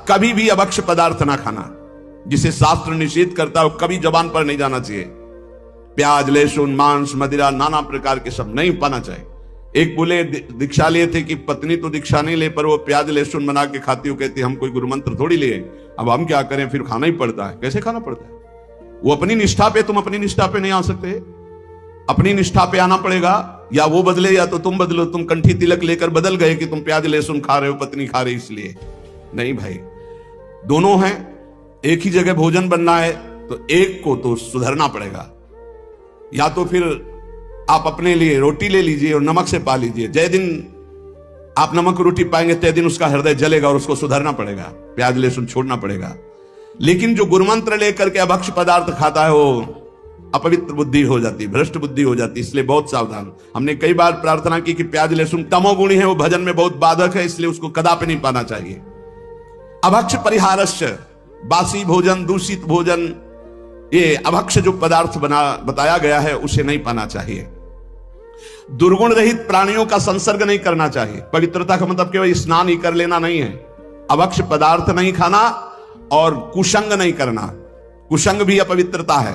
कभी भी अभक्ष पदार्थ ना खाना, जिसे शास्त्र निषेध करता है कभी जबान पर नहीं जाना चाहिए। प्याज, लहसुन, मांस, मदिरा, नाना प्रकार के सब नहीं पाना चाहिए। एक बोले दीक्षा लिए थे कि पत्नी तो दीक्षा नहीं ले, पर वो प्याज लहसुन बना के खाती हो, कहती हम कोई गुरु मंत्र थोड़ी लिए, अब हम क्या करें, फिर खाना ही पड़ता है। कैसे खाना पड़ता है? वो अपनी निष्ठा पे, तुम अपनी निष्ठा पे नहीं आ सकते। अपनी निष्ठा पे आना पड़ेगा, या वो बदले या तो तुम बदलो। तुम कंठी तिलक लेकर बदल गए कि तुम प्याज लहसुन खा रहे हो, पत्नी खा रही इसलिए नहीं भाई। दोनों हैं, एक ही जगह भोजन बनना है तो एक को तो सुधरना पड़ेगा। या तो फिर आप अपने लिए रोटी ले लीजिए और नमक से पा लीजिए। जय दिन आप नमक रोटी पाएंगे तय दिन उसका हृदय जलेगा और उसको सुधरना पड़ेगा, प्याज लहसुन छोड़ना पड़ेगा। लेकिन जो गुरुमंत्र लेकर के अभक्ष पदार्थ खाता है वो अपवित्र बुद्धि हो जाती, भ्रष्ट बुद्धि हो जाती। इसलिए बहुत सावधान। हमने कई बार प्रार्थना की कि प्याज लहसुन तमोगुणी है, वो भजन में बहुत बाधक है, इसलिए उसको कदापि नहीं पाना चाहिए। अभक्ष परिहारस्य, बासी भोजन, दूषित भोजन, ये अभक्ष जो पदार्थ बताया गया है उसे नहीं पाना चाहिए। दुर्गुण रहित प्राणियों का संसर्ग नहीं करना चाहिए। पवित्रता का मतलब केवल स्नान ही कर लेना नहीं है। अभक्ष पदार्थ नहीं खाना और कुसंग नहीं करना, कुसंग भी अपवित्रता है।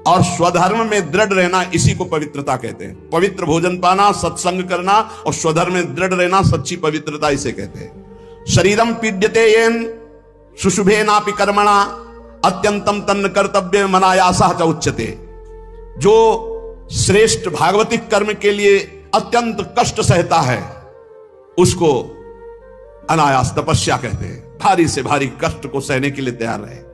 और स्वधर्म में दृढ़ रहना, इसी को पवित्रता कहते हैं। पवित्र भोजन पाना, सत्संग करना और स्वधर्म में दृढ़ रहना सच्ची पवित्रता इसे कहते हैं। शरीरम पीड्यते येन शुशुभे नापि कर्मणा अत्यंतम तन्न कर्तव्य मनायासा च उच्यते। जो श्रेष्ठ भागवतिक कर्म के लिए अत्यंत कष्ट सहता है उसको अनायास तपस्या कहते हैं। भारी से भारी कष्ट को सहने के लिए तैयार रहे।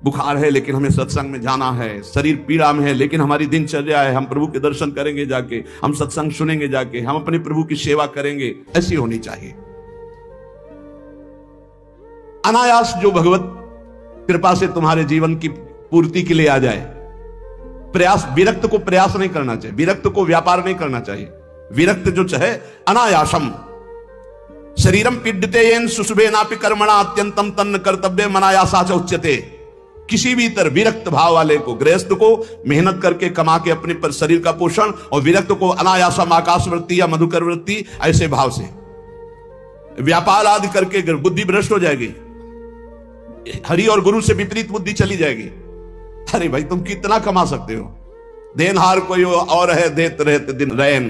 बुखार है लेकिन हमें सत्संग में जाना है, शरीर पीड़ा में है लेकिन हमारी दिनचर्या है, हम प्रभु के दर्शन करेंगे जाके, हम सत्संग सुनेंगे जाके, हम अपने प्रभु की सेवा करेंगे, ऐसी होनी चाहिए। अनायास जो भगवत कृपा से तुम्हारे जीवन की पूर्ति के लिए आ जाए। प्रयास, विरक्त को प्रयास नहीं करना चाहिए, विरक्त को व्यापार नहीं करना चाहिए। विरक्त जो चाहे अनायासम। शरीरम पीड्यते येन शुशुभे नापि कर्मणा अत्यंतम तन्न कर्तव्य मनायासा च उच्यते। किसी भी तरह विरक्त भाव वाले को, गृहस्थ को मेहनत करके कमा के अपने पर शरीर का पोषण, और विरक्त को अनायासम आकाश वृत्ति या मधुकर वृत्ति, ऐसे भाव से व्यापार आदि करके बुद्धि भ्रष्ट हो जाएगी, हरि और गुरु से विपरीत बुद्धि चली जाएगी। अरे भाई तुम कितना कमा सकते हो? देनहार कोई और है, देत रहते दिन रैन,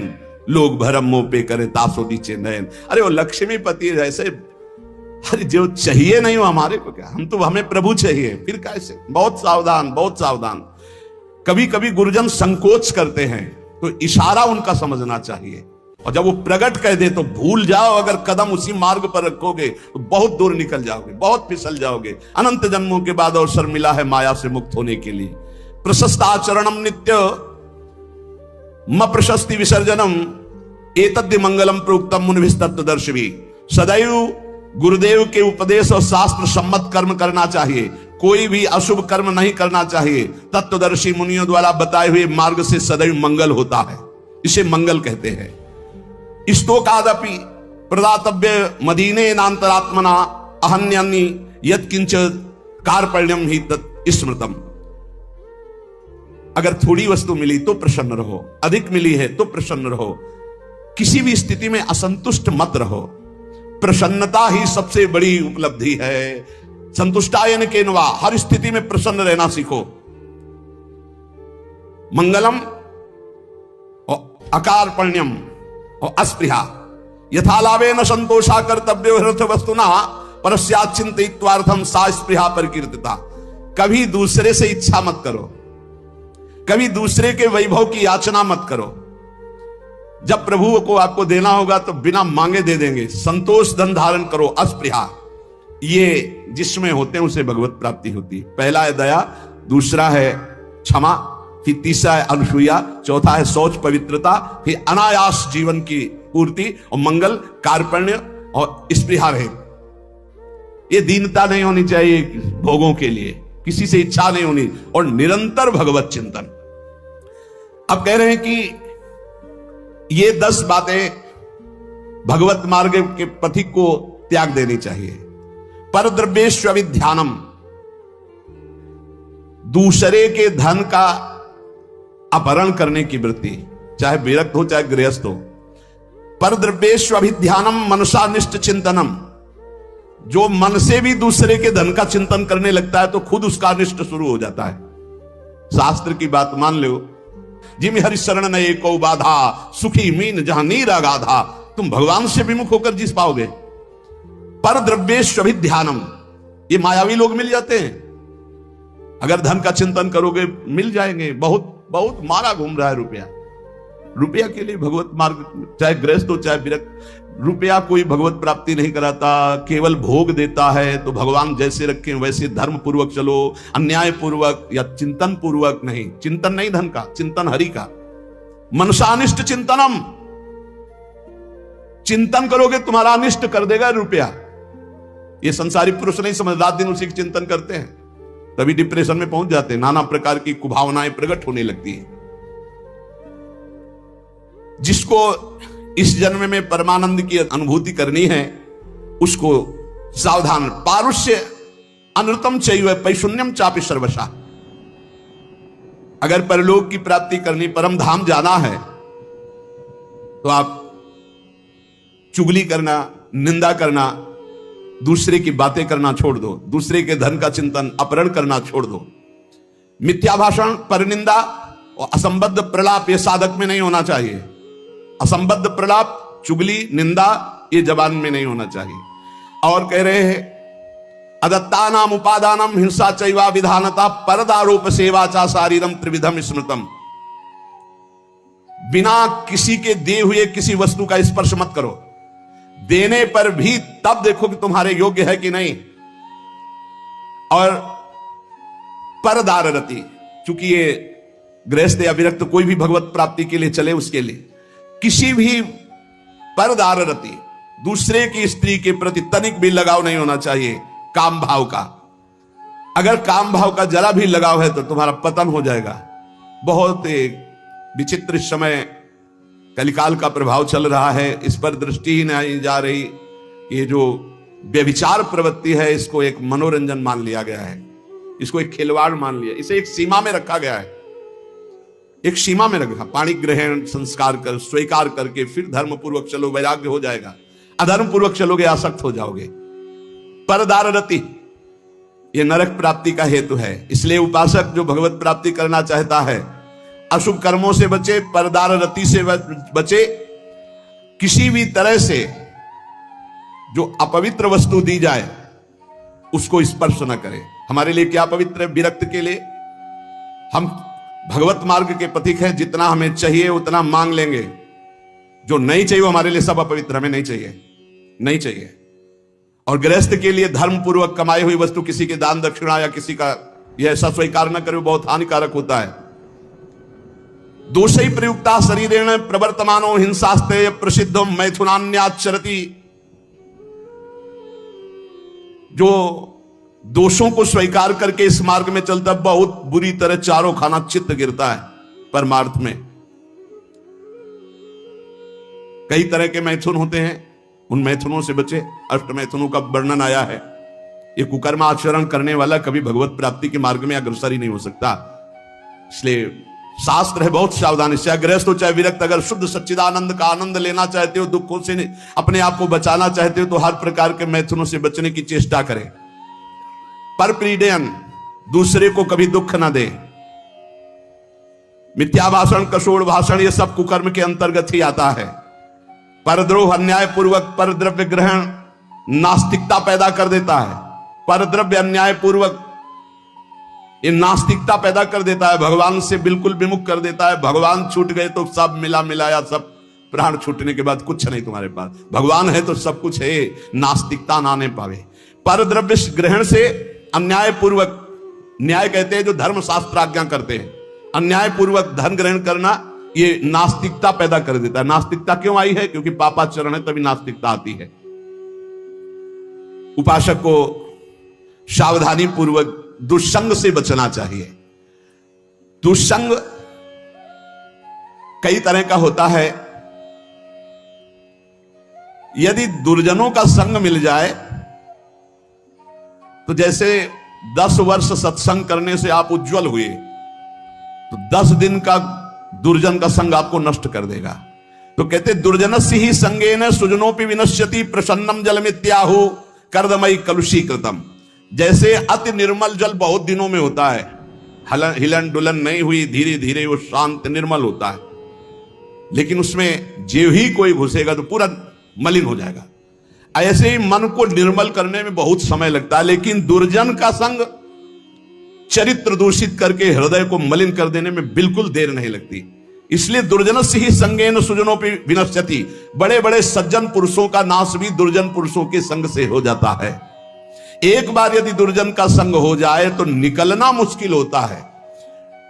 लोग भरम मुंह पे करे तासो नीचे नयन। अरे वो लक्ष्मीपति जैसे, अरे जो चाहिए नहीं हो हमारे को क्या, हम तो हमें प्रभु चाहिए, फिर कैसे? बहुत सावधान, बहुत सावधान। कभी कभी गुरुजन संकोच करते हैं तो इशारा उनका समझना चाहिए, और जब वो प्रकट कह दे तो भूल जाओ। अगर कदम उसी मार्ग पर रखोगे तो बहुत दूर निकल जाओगे, बहुत फिसल जाओगे। अनंत जन्मों के बाद अवसर मिला है माया से मुक्त होने के लिए। प्रशस्ताचरणम नित्य म प्रशस्ति विसर्जनम एतद्य मंगलम प्रोक्तम मुनिभिस्तत्वदर्शिभी। सदैव गुरुदेव के उपदेश और शास्त्र सम्मत कर्म करना चाहिए, कोई भी अशुभ कर्म नहीं करना चाहिए। तत्वदर्शी मुनियों द्वारा बताए हुए मार्ग से सदैव मंगल होता है, इसे मंगल कहते हैं। स्तोकादपि प्रदातव्य मदीने नान्तरात्मना अहन्यानि यत्किंच कार्पण्यम ही तत् स्मृतम। अगर थोड़ी वस्तु मिली तो प्रसन्न रहो, अधिक मिली है तो प्रसन्न रहो। किसी भी स्थिति में असंतुष्ट मत रहो। प्रसन्नता ही सबसे बड़ी उपलब्धि है। संतुष्टायन केनवा, हर स्थिति में प्रसन्न रहना सीखो। मंगलम और अकार्पण्यम और अस्पृहा यथालाभे न संतोषा कर्तव्यो हृथ वस्तुना परस्याचिंतयित्वार्थम सा स्पृहा परिकीर्तिता। कभी दूसरे से इच्छा मत करो, कभी दूसरे के वैभव की याचना मत करो। जब प्रभु को आपको देना होगा तो बिना मांगे दे देंगे। संतोष धन धारण करो, अस्पृहा। ये जिसमें होते हैं उसे भगवत प्राप्ति होती है। पहला है दया, दूसरा है क्षमा, फिर तीसरा है अनुसूया, चौथा है शौच पवित्रता, फिर अनायास जीवन की पूर्ति, और मंगल कार्पण्य और स्पृहा रहे। ये दीनता नहीं होनी चाहिए भोगों के लिए, किसी से इच्छा नहीं होनी, और निरंतर भगवत चिंतन। अब कह रहे हैं कि ये 10 बातें भगवत मार्ग के पथिक को त्याग देनी चाहिए। पर द्रव्येष्वभिध्यानम, दूसरे के धन का अपहरण करने की वृत्ति, चाहे विरक्त हो चाहे गृहस्थ हो। पर द्रव्येष्वभिध्यानम मनसा निष्ठ चिंतनम, जो मन से भी दूसरे के धन का चिंतन करने लगता है तो खुद उसका अनिष्ट शुरू हो जाता है। शास्त्र की बात मान लो, जिम हरि शरण न एको बाधा, सुखी मीन जहां नीर अगाधा। तुम भगवान से विमुख होकर जीत पाओगे। पर द्रव्येष्वभिध्यानम, ये मायावी लोग मिल जाते हैं। अगर धन का चिंतन करोगे मिल जाएंगे। बहुत बहुत मारा घूम रहा है रुपया। रुपया के लिए भगवत मार्ग, चाहे गृहस्थ हो चाहे विरक्त, रुपया कोई भगवत प्राप्ति नहीं कराता, केवल भोग देता है। तो भगवान जैसे रखें वैसे धर्म पूर्वक चलो, अन्याय पूर्वक या चिंतन पूर्वक नहीं। चिंतन नहीं धन का, चिंतन हरि का। मनसानिष्ट चिंतनम, चिंतन करोगे तुम्हारा अनिष्ट कर देगा रुपया। ये संसारी पुरुष नहीं समझ, रात दिन उसी के चिंतन करते हैं, तभी डिप्रेशन में पहुंच जाते हैं। नाना प्रकार की कुभावनाएं प्रकट होने लगती है। जिसको इस जन्म में परमानंद की अनुभूति करनी है उसको सावधान। पारुष्य अनृतम चैव पैशून्यम चापि सर्वशा। अगर परलोक की प्राप्ति करनी, परम धाम जाना है, तो आप चुगली करना, निंदा करना, दूसरे की बातें करना छोड़ दो। दूसरे के धन का चिंतन, अपहरण करना छोड़ दो। मिथ्या भाषण, परनिंदा और असंबद्ध प्रलाप ये साधक में नहीं होना चाहिए। असंबद्ध प्रलाप, चुगली, निंदा ये जबान में नहीं होना चाहिए। और कह रहे हैं अदत्तानाम उपादानम हिंसा चैवा विधानता परदारोप सेवा चा शारीरम त्रिविधम स्मृतम। बिना किसी के दिए हुए किसी वस्तु का स्पर्श मत करो। देने पर भी तब देखो कि तुम्हारे योग्य है कि नहीं। और परदार रति, चूंकि ये गृहस्थ या विरक्त कोई भी भगवत प्राप्ति के लिए चले, उसके लिए किसी भी परदार रति, दूसरे की स्त्री के प्रति तनिक भी लगाव नहीं होना चाहिए काम भाव का। अगर काम भाव का जरा भी लगाव है तो तुम्हारा पतन हो जाएगा। बहुत एक विचित्र समय कलिकाल का प्रभाव चल रहा है, इस पर दृष्टि ही नहीं जा रही। ये जो व्यभिचार प्रवृत्ति है इसको एक मनोरंजन मान लिया गया है, इसको एक खिलवाड़ मान लिया, इसे एक सीमा में रखा गया है। एक सीमा में रखा, पाणी ग्रहण संस्कार कर स्वीकार करके फिर धर्म पूर्वक चलो, वैराग्य हो जाएगा। अधर्म पूर्वक चलोगे आसक्त हो जाओगे। परदार रति ये नरक प्राप्ति का हेतु है। इसलिए उपासक जो भगवत प्राप्ति करना चाहता है अशुभ कर्मों से बचे, परदार रति से बचे। किसी भी तरह से जो अपवित्र वस्तु दी जाए उसको स्पर्श न करे। हमारे लिए क्या पवित्र है? विरक्त के लिए हम भगवत मार्ग के पथिक हैं, जितना हमें चाहिए उतना मांग लेंगे। जो नहीं चाहिए वो हमारे लिए सब अपवित्र, हमें नहीं चाहिए, नहीं चाहिए। और गृहस्थ के लिए धर्म पूर्वक कमाई हुई वस्तु किसी के दान दक्षिणा या किसी का यह ऐसा स्वीकार न करे, बहुत हानिकारक होता है। दोषै प्रयुक्ता शरीरेण प्रवर्तमानो हिंसास्ते प्रसिद्धो मैथुनान्याचरति। जो दोषों को स्वीकार करके इस मार्ग में चलता बहुत बुरी तरह चारों खाना चित्त गिरता है परमार्थ में। कई तरह के मैथुन होते हैं, उन मैथुनों से बचे। अष्ट मैथुनों का वर्णन आया है। ये कुकर्म आचरण करने वाला कभी भगवत प्राप्ति के मार्ग में अग्रसर ही नहीं हो सकता। इसलिए शास्त्र है बहुत सावधानी से। गृहस्थ हो चाहे विरक्त, अगर शुद्ध सच्चिदानंद का आनंद लेना चाहते हो, दुखों से अपने आप को बचाना चाहते हो, तो हर प्रकार के मैथुनों से बचने की चेष्टा करें। पर पीड़यन, दूसरे को कभी दुख ना दे। मिथ्या भाषण, कशोर भाषण, ये सब कुकर्म के अंतर्गत ही आता है। परद्रोह, अन्याय पूर्वक परद्रव्य ग्रहण नास्तिकता पैदा कर देता है। परद्रव्य अन्याय पूर्वक ये नास्तिकता पैदा कर देता है, भगवान से बिल्कुल विमुख कर देता है। भगवान छूट गए तो सब मिला मिलाया, सब प्राण छूटने के बाद कुछ नहीं तुम्हारे पास। भगवान है तो सब कुछ है, नास्तिकता ना आने पावे। परद्रव्य ग्रहण से अन्याय पूर्वक, न्याय कहते हैं जो धर्म शास्त्र आज्ञा करते हैं, अन्याय पूर्वक धन ग्रहण करना ये नास्तिकता पैदा कर देता है। नास्तिकता क्यों आई है? क्योंकि पापाचरण है, तभी नास्तिकता आती है। उपासक को सावधानी पूर्वक दुष्संग से बचना चाहिए। दुष्संग कई तरह का होता है। यदि दुर्जनों का संग मिल जाए तो जैसे 10 वर्ष सत्संग करने से आप उज्जवल हुए, तो 10 दिन का दुर्जन का संग आपको नष्ट कर देगा। तो कहते दुर्जनस्य ही संगेन सुजनोपि विनश्यति प्रसन्नम जलमित्याहु। कर्दमयी कलुषीकृतम। जैसे अति निर्मल जल बहुत दिनों में होता है, हिलन डुलन नहीं हुई, धीरे धीरे वो शांत निर्मल होता है, लेकिन उसमें जो ही कोई घुसेगा तो पूरा मलिन हो जाएगा। ऐसे ही मन को निर्मल करने में बहुत समय लगता है, लेकिन दुर्जन का संग चरित्र दूषित करके हृदय को मलिन कर देने में बिल्कुल देर नहीं लगती। इसलिए दुर्जनस्य ही संगेन सुजनोपि विनश्यति। बड़े बड़े सज्जन पुरुषों का नाश भी दुर्जन पुरुषों के संग से हो जाता है। एक बार यदि दुर्जन का संग हो जाए तो निकलना मुश्किल होता है।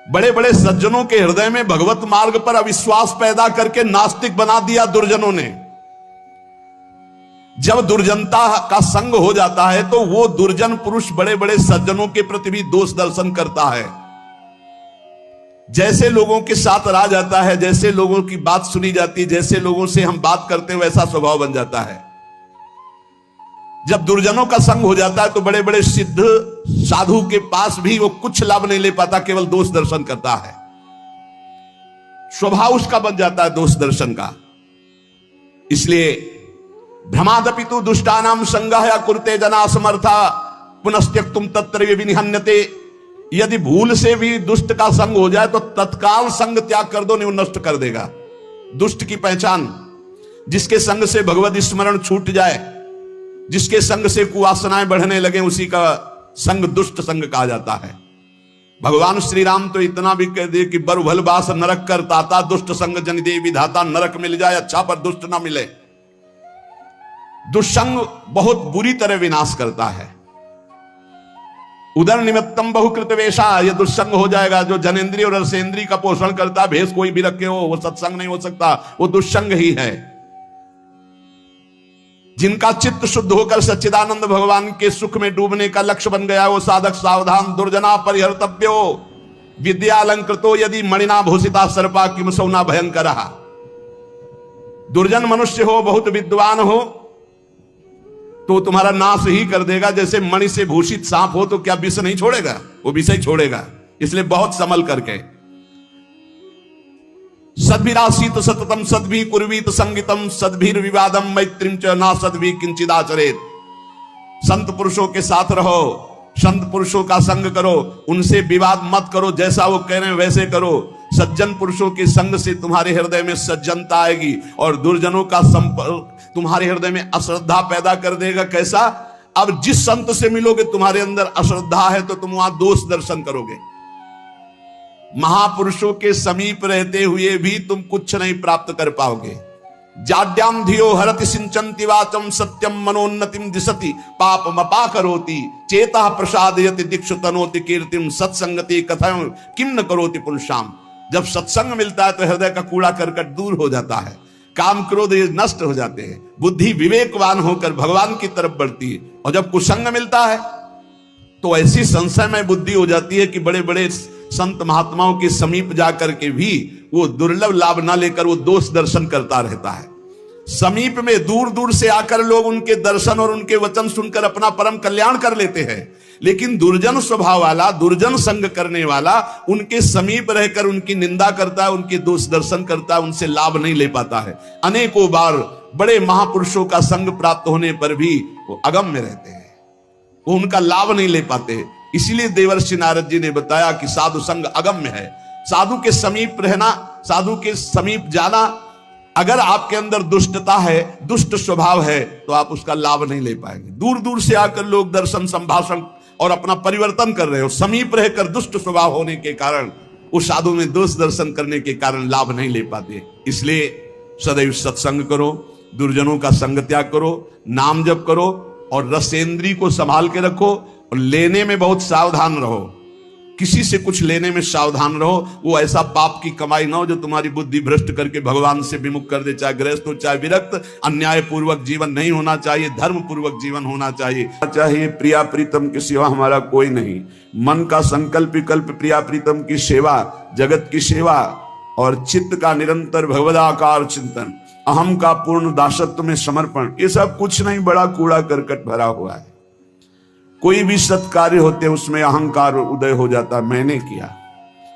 बड़े बड़े सज्जनों के हृदय में भगवत मार्ग पर अविश्वास पैदा करके नास्तिक बना दिया दुर्जनों ने। जब दुर्जनता का संग हो जाता है तो वो दुर्जन पुरुष बड़े बड़े सज्जनों के प्रति भी दोष दर्शन करता है। जैसे लोगों के साथ रहा जाता है, जैसे लोगों की बात सुनी जाती है, जैसे लोगों से हम बात करते हैं, वैसा स्वभाव बन जाता है। जब दुर्जनों का संग हो जाता है तो बड़े बड़े सिद्ध साधु के पास भी वो कुछ लाभ नहीं ले पाता, केवल दोष दर्शन करता है। स्वभाव उसका बन जाता है दोष दर्शन का। इसलिए भ्रमादपि तु दुष्टानाम संगः कुरुते जना समर्था पुनस्त्यक्तुम तत्र विनिहन्यते। यदि भूल से भी दुष्ट का संग हो जाए तो तत्काल संग त्याग कर दो, नहीं वो नष्ट कर देगा। दुष्ट की पहचान, जिसके संग से भगवत स्मरण छूट जाए, जिसके संग से कुवासनाएं बढ़ने लगे, उसी का संग दुष्ट संग कहा जाता है। भगवान श्री राम तो इतना भी कह दे कि बरभल बास नरक कर ताता, दुष्ट संग जन दे विधाता। नरक मिल जाए अच्छा, पर दुष्ट ना मिले। दुष्संग बहुत बुरी तरह विनाश करता है। उदर निमित्तम बहुकृत वेशा, यह दुष्संग हो जाएगा। जो जनेन्द्रिय और रसेंद्रिय का पोषण करता, भेष कोई भी रखे हो, वो सत्संग नहीं हो सकता, वो दुष्संग ही है। जिनका चित्त शुद्ध होकर सच्चिदानंद भगवान के सुख में डूबने का लक्ष्य बन गया, वो साधक सावधान। दुर्जना परिहर्तव्यो विद्यालंकृतो यदि मणिना भूषिता सर्पा किम सौना भयंकर। दुर्जन मनुष्य हो, बहुत विद्वान हो, तो तुम्हारा नाश ही कर देगा। जैसे मणि से भूषित सांप हो तो क्या विष नहीं छोड़ेगा, वो विष ही छोड़ेगा। इसलिए बहुत संभल करके। सद्भिरासीत सततम सद्भि कुर्वीत संगीतम सद्भिर विवादम मैत्रीम च ना सद्भि किंचिदाचरेत। संत पुरुषों के साथ रहो, संत पुरुषों का संग करो, उनसे विवाद मत करो, जैसा वो कह रहे हैं वैसे करो। सज्जन पुरुषों के संग से तुम्हारे हृदय में सज्जनता आएगी, और दुर्जनों का संपर्क तुम्हारे हृदय में अश्रद्धा पैदा कर देगा। कैसा? अब जिस संत से मिलोगे तुम्हारे अंदर अश्रद्धा है तो तुम वहां दोष दर्शन करोगे। महापुरुषों के समीप रहते हुए भी तुम कुछ नहीं प्राप्त कर पाओगे। जाड्याम धियो हरति सिंचन्ति वाचम सत्यम मनोन्नतिम दिशति पापम अपाकरोति चेता प्रसादयति दीक्षु तनोति कीर्तिम सत्संगति कथम किम न करोति पुरुषाम। जब सत्संग मिलता है तो हृदय का कूड़ा करकट दूर हो जाता है, काम क्रोध ये नष्ट हो जाते हैं, बुद्धि विवेकवान होकर भगवान की तरफ बढ़ती है। और जब कुसंग मिलता है तो ऐसी संशयमय बुद्धि हो जाती है कि बड़े बड़े संत महात्माओं के समीप जाकर के भी वो दुर्लभ लाभ ना लेकर वो दोष दर्शन करता रहता है। समीप में दूर दूर से आकर लोग उनके दर्शन और उनके वचन सुनकर अपना परम कल्याण कर लेते हैं, लेकिन दुर्जन स्वभाव वाला, दुर्जन संग करने वाला उनके समीप रहकर उनकी निंदा करता है, उनके दोष दर्शन करता है, उनसे लाभ नहीं ले पाता है। अनेकों बार बड़े महापुरुषों का संग प्राप्त होने पर भी वो अगम्य रहते हैं, वो उनका लाभ नहीं ले पाते। इसीलिए देवर्षि नारद जी ने बताया कि साधु संग अगम्य है। साधु के समीप रहना, साधु के समीप जाना, अगर आपके अंदर दुष्टता है, दुष्ट स्वभाव है, तो आप उसका लाभ नहीं ले पाएंगे। दूर दूर से आकर लोग दर्शन संभाषण और अपना परिवर्तन कर रहे हो, समीप रहकर दुष्ट स्वभाव होने के कारण, उस साधु में दोष दर्शन करने के कारण लाभ नहीं ले पाते। इसलिए सदैव सत्संग करो, दुर्जनों का संग त्याग करो, नाम जप करो, और रसेंद्री को संभाल के रखो, और लेने में बहुत सावधान रहो। किसी से कुछ लेने में सावधान रहो, वो ऐसा पाप की कमाई ना हो जो तुम्हारी बुद्धि भ्रष्ट करके भगवान से विमुख कर दे। चाहे गृहस्थ हो चाहे विरक्त, अन्याय पूर्वक जीवन नहीं होना चाहिए, धर्म पूर्वक जीवन होना चाहिए। प्रिया प्रीतम की सेवा हमारा कोई नहीं। मन का संकल्प विकल्प प्रिया प्रीतम की सेवा, जगत की सेवा, और चित्त का निरंतर भगवदाकार चिंतन, अहम का पूर्ण दासत्व में समर्पण, ये सब कुछ नहीं, बड़ा कूड़ा करकट भरा हुआ है। कोई भी सत्कार्य होते उसमें अहंकार उदय हो जाता, मैंने किया।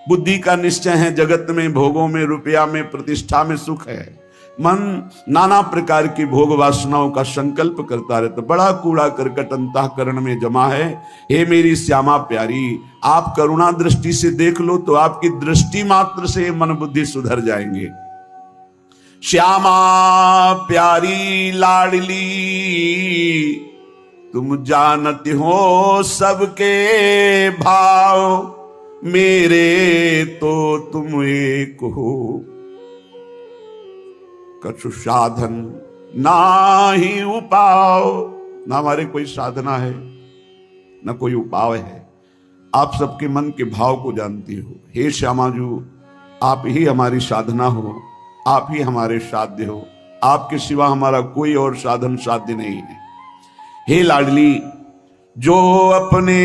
बुद्धि का निश्चय है, जगत में, भोगों में, रुपया में, प्रतिष्ठा में सुख है, मन नाना प्रकार की भोग वासनाओं का संकल्प करता रहता, बड़ा कूड़ा करकट अंतःकरण में जमा है। हे मेरी श्यामा प्यारी, आप करुणा दृष्टि से देख लो तो आपकी दृष्टि मात्र से मन बुद्धि सुधर जाएंगे। श्यामा प्यारी लाडली, तुम जानती हो सबके भाव, मेरे तो तुम एक हो। कछु साधन ना ही उपाय, ना हमारे कोई साधना है ना कोई उपाय है। आप सबके मन के भाव को जानती हो। हे श्यामाजू, आप ही हमारी साधना हो, आप ही हमारे साध्य हो, आपके सिवा हमारा कोई और साधन साध्य नहीं है। हे लाडली, जो अपने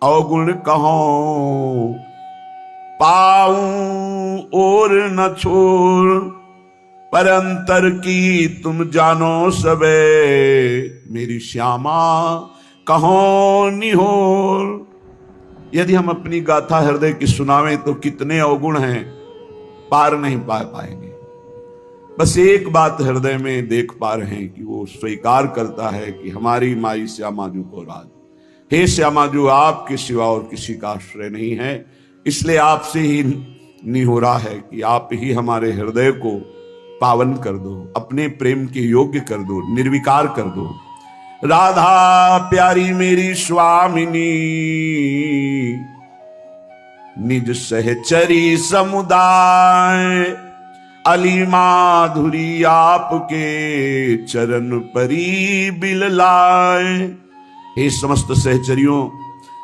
अवगुण कहो पाऊं और न छोड़, पर अंतर की तुम जानो सबे, मेरी श्यामा कहो निहोर। यदि हम अपनी गाथा हृदय की सुनावें तो कितने अवगुण हैं, पार नहीं पा पाएंगे। बस एक बात हृदय में देख पा रहे हैं कि वो स्वीकार करता है कि हमारी माई श्यामाजू को राज। हे श्यामाजू, आपके सिवा और किसी का आश्रय नहीं है, इसलिए आपसे ही निहोरा है कि आप ही हमारे हृदय को पावन कर दो, अपने प्रेम के योग्य कर दो, निर्विकार कर दो। राधा प्यारी मेरी स्वामिनी, निज सहचरी समुदाय, अली माधुरी आपके चरण परी बिललाए। हे समस्त सहचरियों,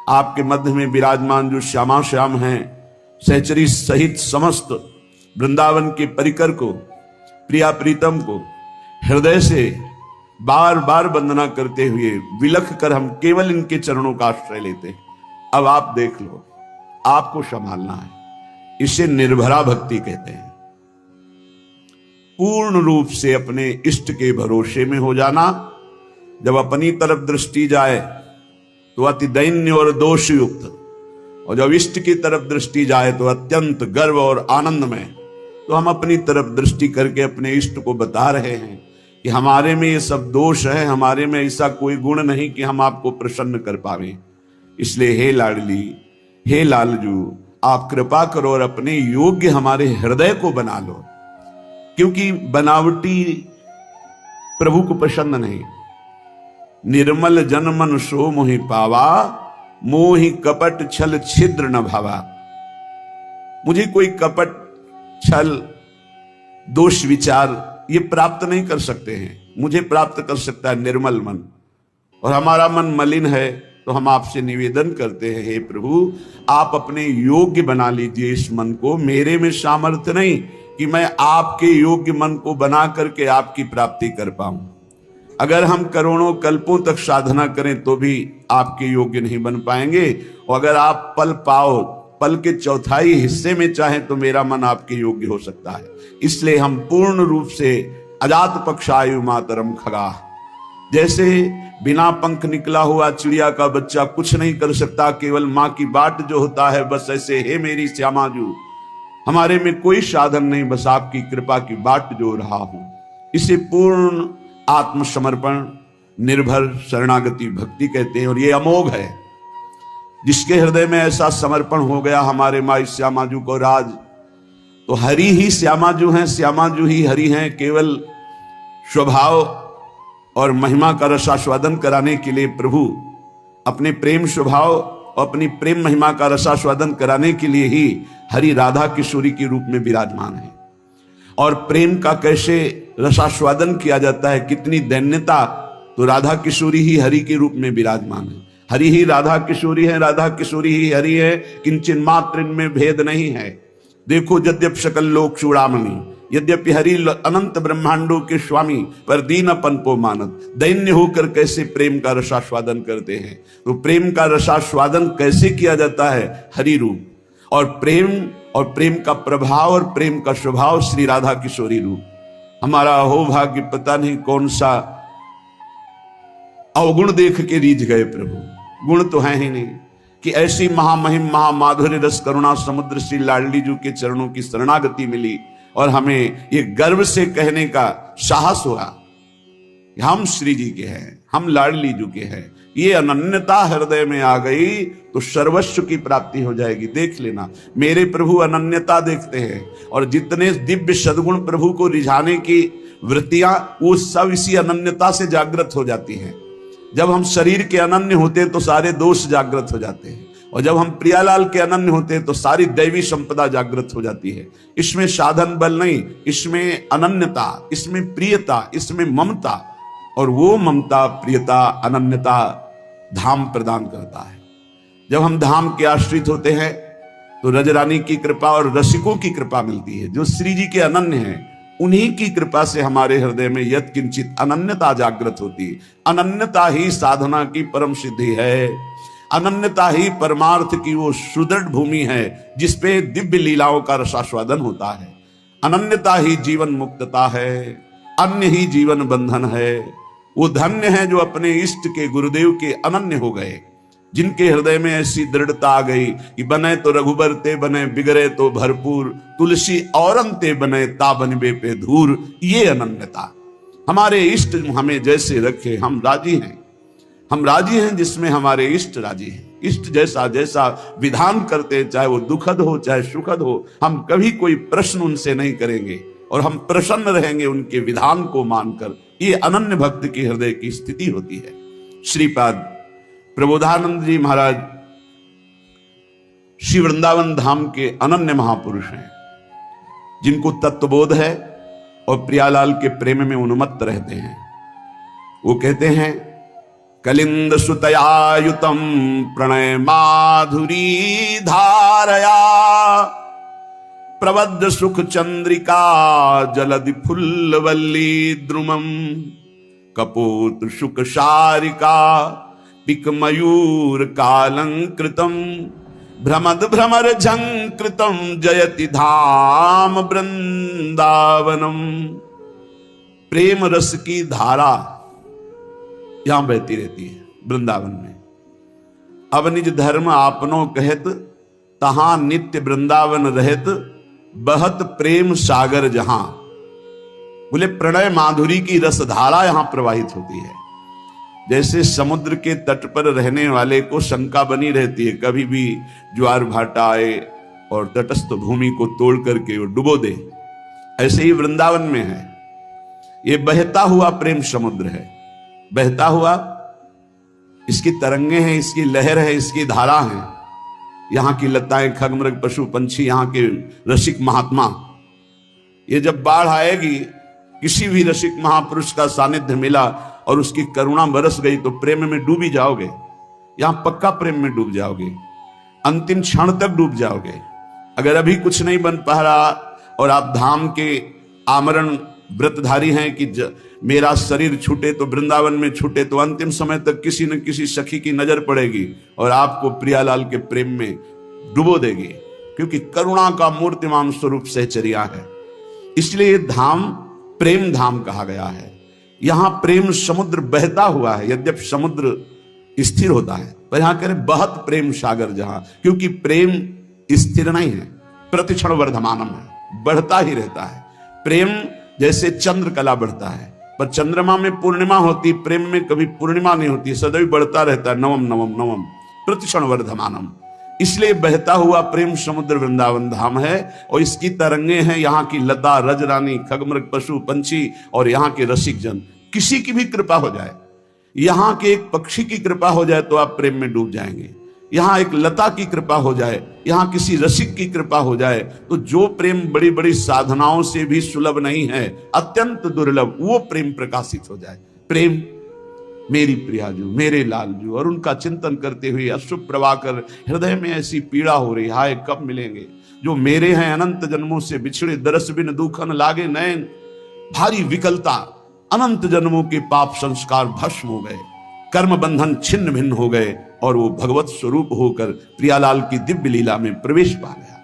आपके मध्य में विराजमान जो श्यामा श्याम हैं, सहचरी सहित समस्त वृंदावन के परिकर को, प्रिया प्रीतम को हृदय से बार बार वंदना करते हुए विलख कर हम केवल इनके चरणों का आश्रय लेते हैं। अब आप देख लो, आपको संभालना है। इसे निर्भरा भक्ति कहते हैं। पूर्ण रूप से अपने इष्ट के भरोसे में हो जाना। जब अपनी तरफ दृष्टि जाए तो अति दैन्य और दोष युक्त, और जब इष्ट की तरफ दृष्टि जाए तो अत्यंत गर्व और आनंद में। तो हम अपनी तरफ दृष्टि करके अपने इष्ट को बता रहे हैं कि हमारे में ये सब दोष है, हमारे में ऐसा कोई गुण नहीं कि हम आपको प्रसन्न कर पावे। इसलिए हे लाडली, हे लालजू, आप कृपा करो और अपने योग्य हमारे हृदय को बना लो, क्योंकि बनावटी प्रभु को पसंद नहीं। निर्मल जन मन सो मोहि पावा, मोहि कपट छल छिद्र न भावा। मुझे कोई कपट छल दोष विचार ये प्राप्त नहीं कर सकते हैं। मुझे प्राप्त कर सकता है निर्मल मन, और हमारा मन मलिन है। तो हम आपसे निवेदन करते हैं, हे प्रभु, आप अपने योग्य बना लीजिए इस मन को। मेरे में सामर्थ्य नहीं कि मैं आपके योग्य मन को बना करके आपकी प्राप्ति कर पाऊं। अगर हम करोड़ों कल्पों तक साधना करें तो भी आपके योग्य नहीं बन पाएंगे। और अगर आप पल पाओ, पल के चौथाई हिस्से में चाहें तो मेरा मन आपके योग्य हो सकता है। इसलिए हम पूर्ण रूप से अजात पक्षायु मातरम खगा, जैसे बिना पंख निकला हुआ चिड़िया का बच्चा कुछ नहीं कर सकता, केवल माँ की बाट जो होता है, बस ऐसे हे मेरी श्यामाजू, हमारे में कोई साधन नहीं, बस आपकी कृपा की बाट जो रहा हूं। इसे पूर्ण आत्मसमर्पण, निर्भर शरणागति भक्ति कहते हैं। और ये अमोघ है। जिसके हृदय में ऐसा समर्पण हो गया हमारे माई श्यामाजू को राज, तो हरि ही श्यामाजू हैं, श्यामाजू ही हरि हैं। केवल स्वभाव और महिमा का रसास्वादन कराने के लिए प्रभु अपने प्रेम स्वभाव और अपनी प्रेम महिमा का रसास्वादन कराने के लिए ही हरि राधा किशोरी के रूप में विराजमान है। और प्रेम का कैसे रसास्वादन किया जाता है, कितनी दैन्यता, तो राधा किशोरी ही हरि के रूप में विराजमान है। हरि ही राधा किशोरी है, राधा किशोरी ही हरि है, किंचन मात्र इनमें भेद नहीं है। देखो यद्यप सकल लोक चूड़ामणि, यद्यपि हरि अनंत ब्रह्मांडों के स्वामी, पर दीनपन को मानत, दैन्य होकर कैसे प्रेम का रसास्वादन करते हैं। तो प्रेम का रसास्वादन कैसे किया जाता है, हरि रूप। और प्रेम का प्रभाव और प्रेम का स्वभाव श्री राधा किशोरी रूप। हमारा हो भाग्य, पता नहीं कौन सा अवगुण देख के रीझ गए प्रभु। गुण तो है ही नहीं कि ऐसी महामहिम महामाधुर्य रस करुणा समुद्र श्री लाडली जी के चरणों की शरणागति मिली। और हमें ये गर्व से कहने का साहस हुआ हम श्री जी के हैं, हम लाडली जी के हैं। ये अनन्यता हृदय में आ गई तो सर्वस्व की प्राप्ति हो जाएगी। देख लेना, मेरे प्रभु अनन्यता देखते हैं, और जितने दिव्य सद्गुण प्रभु को रिझाने की वृत्तियां, वो सब इसी अनन्यता से जागृत हो जाती हैं। जब हम शरीर के अनन्य होते हैं तो सारे दोष जागृत हो जाते हैं, और जब हम प्रियालाल के अनन्य होते हैं तो सारी दैवी संपदा जागृत हो जाती है। इसमें साधन बल नहीं, इसमें अनन्यता, इसमें प्रियता, इसमें ममता, और वो ममता, प्रियता, अनन्यता धाम प्रदान करता है। जब हम धाम के आश्रित होते हैं तो रजरानी की कृपा और रसिकों की कृपा मिलती है। जो श्री जी के अनन्य हैं, उन्हीं की कृपा से हमारे हृदय में यत् किंचित अनन्यता जागृत होती है। अनन्यता ही साधना की परम सिद्धि है। अनन्यता ही परमार्थ की वो सुदृढ़ भूमि है जिसपे दिव्य लीलाओं का रसास्वादन होता है। अनन्यता ही जीवन मुक्तता है, अन्य ही जीवन बंधन है। वो धन्य है जो अपने इष्ट के गुरुदेव के अनन्य हो गए, जिनके हृदय में ऐसी दृढ़ता आ गई कि बने तो रघुबर ते बने, बिगड़े तो भरपूर, तुलसी औरन ते बने, ता बनबे पे धूर। ये अनन्यता, हमारे इष्ट हमें जैसे रखे हम राजी हैं। हम राजी हैं जिसमें हमारे इष्ट राजी हैं। इष्ट जैसा जैसा विधान करते हैं, चाहे वो दुखद हो चाहे सुखद हो, हम कभी कोई प्रश्न उनसे नहीं करेंगे और हम प्रसन्न रहेंगे उनके विधान को मानकर। ये अनन्य भक्त की हृदय की स्थिति होती है। श्रीपाद प्रबोधानंद जी महाराज श्री वृंदावन धाम के अनन्य महापुरुष हैं, जिनको तत्वबोध है और प्रियालाल के प्रेम में उन्मत्त रहते हैं। वो कहते हैं, कलिंद सुतयायुतम प्रणय माधुरी धारया, प्रबद्ध सुख चंद्रिका जलधि फुल्लवल्ली द्रुमम, कपोत शुक शारिका पिक मयूर कालंकृतम, भ्रमद भ्रमर झंकृतम जयति धाम वृंदावनम। प्रेम रस की धारा यहां बहती रहती है वृंदावन में। अब निज धर्म आपनो कहत, तहां नित्य वृंदावन रहत, बहत प्रेम सागर जहां। बोले प्रणय माधुरी की रसधारा यहां प्रवाहित होती है। जैसे समुद्र के तट पर रहने वाले को शंका बनी रहती है, कभी भी ज्वार भाटा आए और तटस्थ भूमि को तोड़ करके वो डुबो दे, ऐसे ही वृंदावन में है। ये बहता हुआ प्रेम समुद्र है, बहता हुआ, इसकी तरंगे हैं, इसकी लहर है, इसकी धारा है। यहां की लताएं, खगमृग, पशु पंछी, यहां के रसिक महात्मा, ये जब बाढ़ आएगी, किसी भी रसिक महापुरुष का सानिध्य मिला और उसकी करुणा बरस गई तो प्रेम में डूबी जाओगे। यहां पक्का प्रेम में डूब जाओगे, अंतिम क्षण तक डूब जाओगे। अगर अभी कुछ नहीं बन पा रहा और आप धाम के आमरण व्रतधारी हैं कि मेरा शरीर छूटे तो वृंदावन में छूटे, तो अंतिम समय तक किसी न किसी सखी की नजर पड़ेगी और आपको प्रियालाल के प्रेम में डुबो देगी, क्योंकि करुणा का मूर्तिमान स्वरूप सहचर्या है। इसलिए ये धाम प्रेम धाम कहा गया है। यहां प्रेम समुद्र बहता हुआ है। यद्यपि समुद्र स्थिर होता है, पर यहां कह रहे बहुत प्रेम सागर जहां, क्योंकि प्रेम स्थिर नहीं है, प्रतिक्षण वर्धमानम है, बढ़ता ही रहता है। प्रेम जैसे चंद्र कला बढ़ता है, पर चंद्रमा में पूर्णिमा होती, प्रेम में कभी पूर्णिमा नहीं होती, सदैव बढ़ता रहता है, नवम नवम नवम प्रतिक्षण वर्धमानम। इसलिए बहता हुआ प्रेम समुद्र वृंदावन धाम है, और इसकी तरंगे हैं यहाँ की लता, रजरानी, खगमृग, पशु पंछी और यहाँ के रसिक जन। किसी की भी कृपा हो जाए, यहाँ के एक पक्षी की कृपा हो जाए तो आप प्रेम में डूब जाएंगे। यहाँ एक लता की कृपा हो जाए, यहाँ किसी रसिक की कृपा हो जाए, तो जो प्रेम बड़ी बड़ी साधनाओं से भी सुलभ नहीं है, अत्यंत दुर्लभ, वो प्रेम प्रकाशित हो जाए। प्रेम मेरी प्रियाजू, मेरे लालजू, और उनका चिंतन करते हुए अश्रु प्रवाकर हृदय में ऐसी पीड़ा हो रही, हाय कब मिलेंगे। जो मेरे हैं अनंत जन्मों से बिछड़े, दरस बिन दुखन लागे नैन, भारी विकलता, अनंत जन्मों के पाप संस्कार भस्म हो गए, कर्म बंधन छिन्न भिन्न हो गए, और वो भगवत स्वरूप होकर प्रियालाल की दिव्य लीला में प्रवेश पा गया।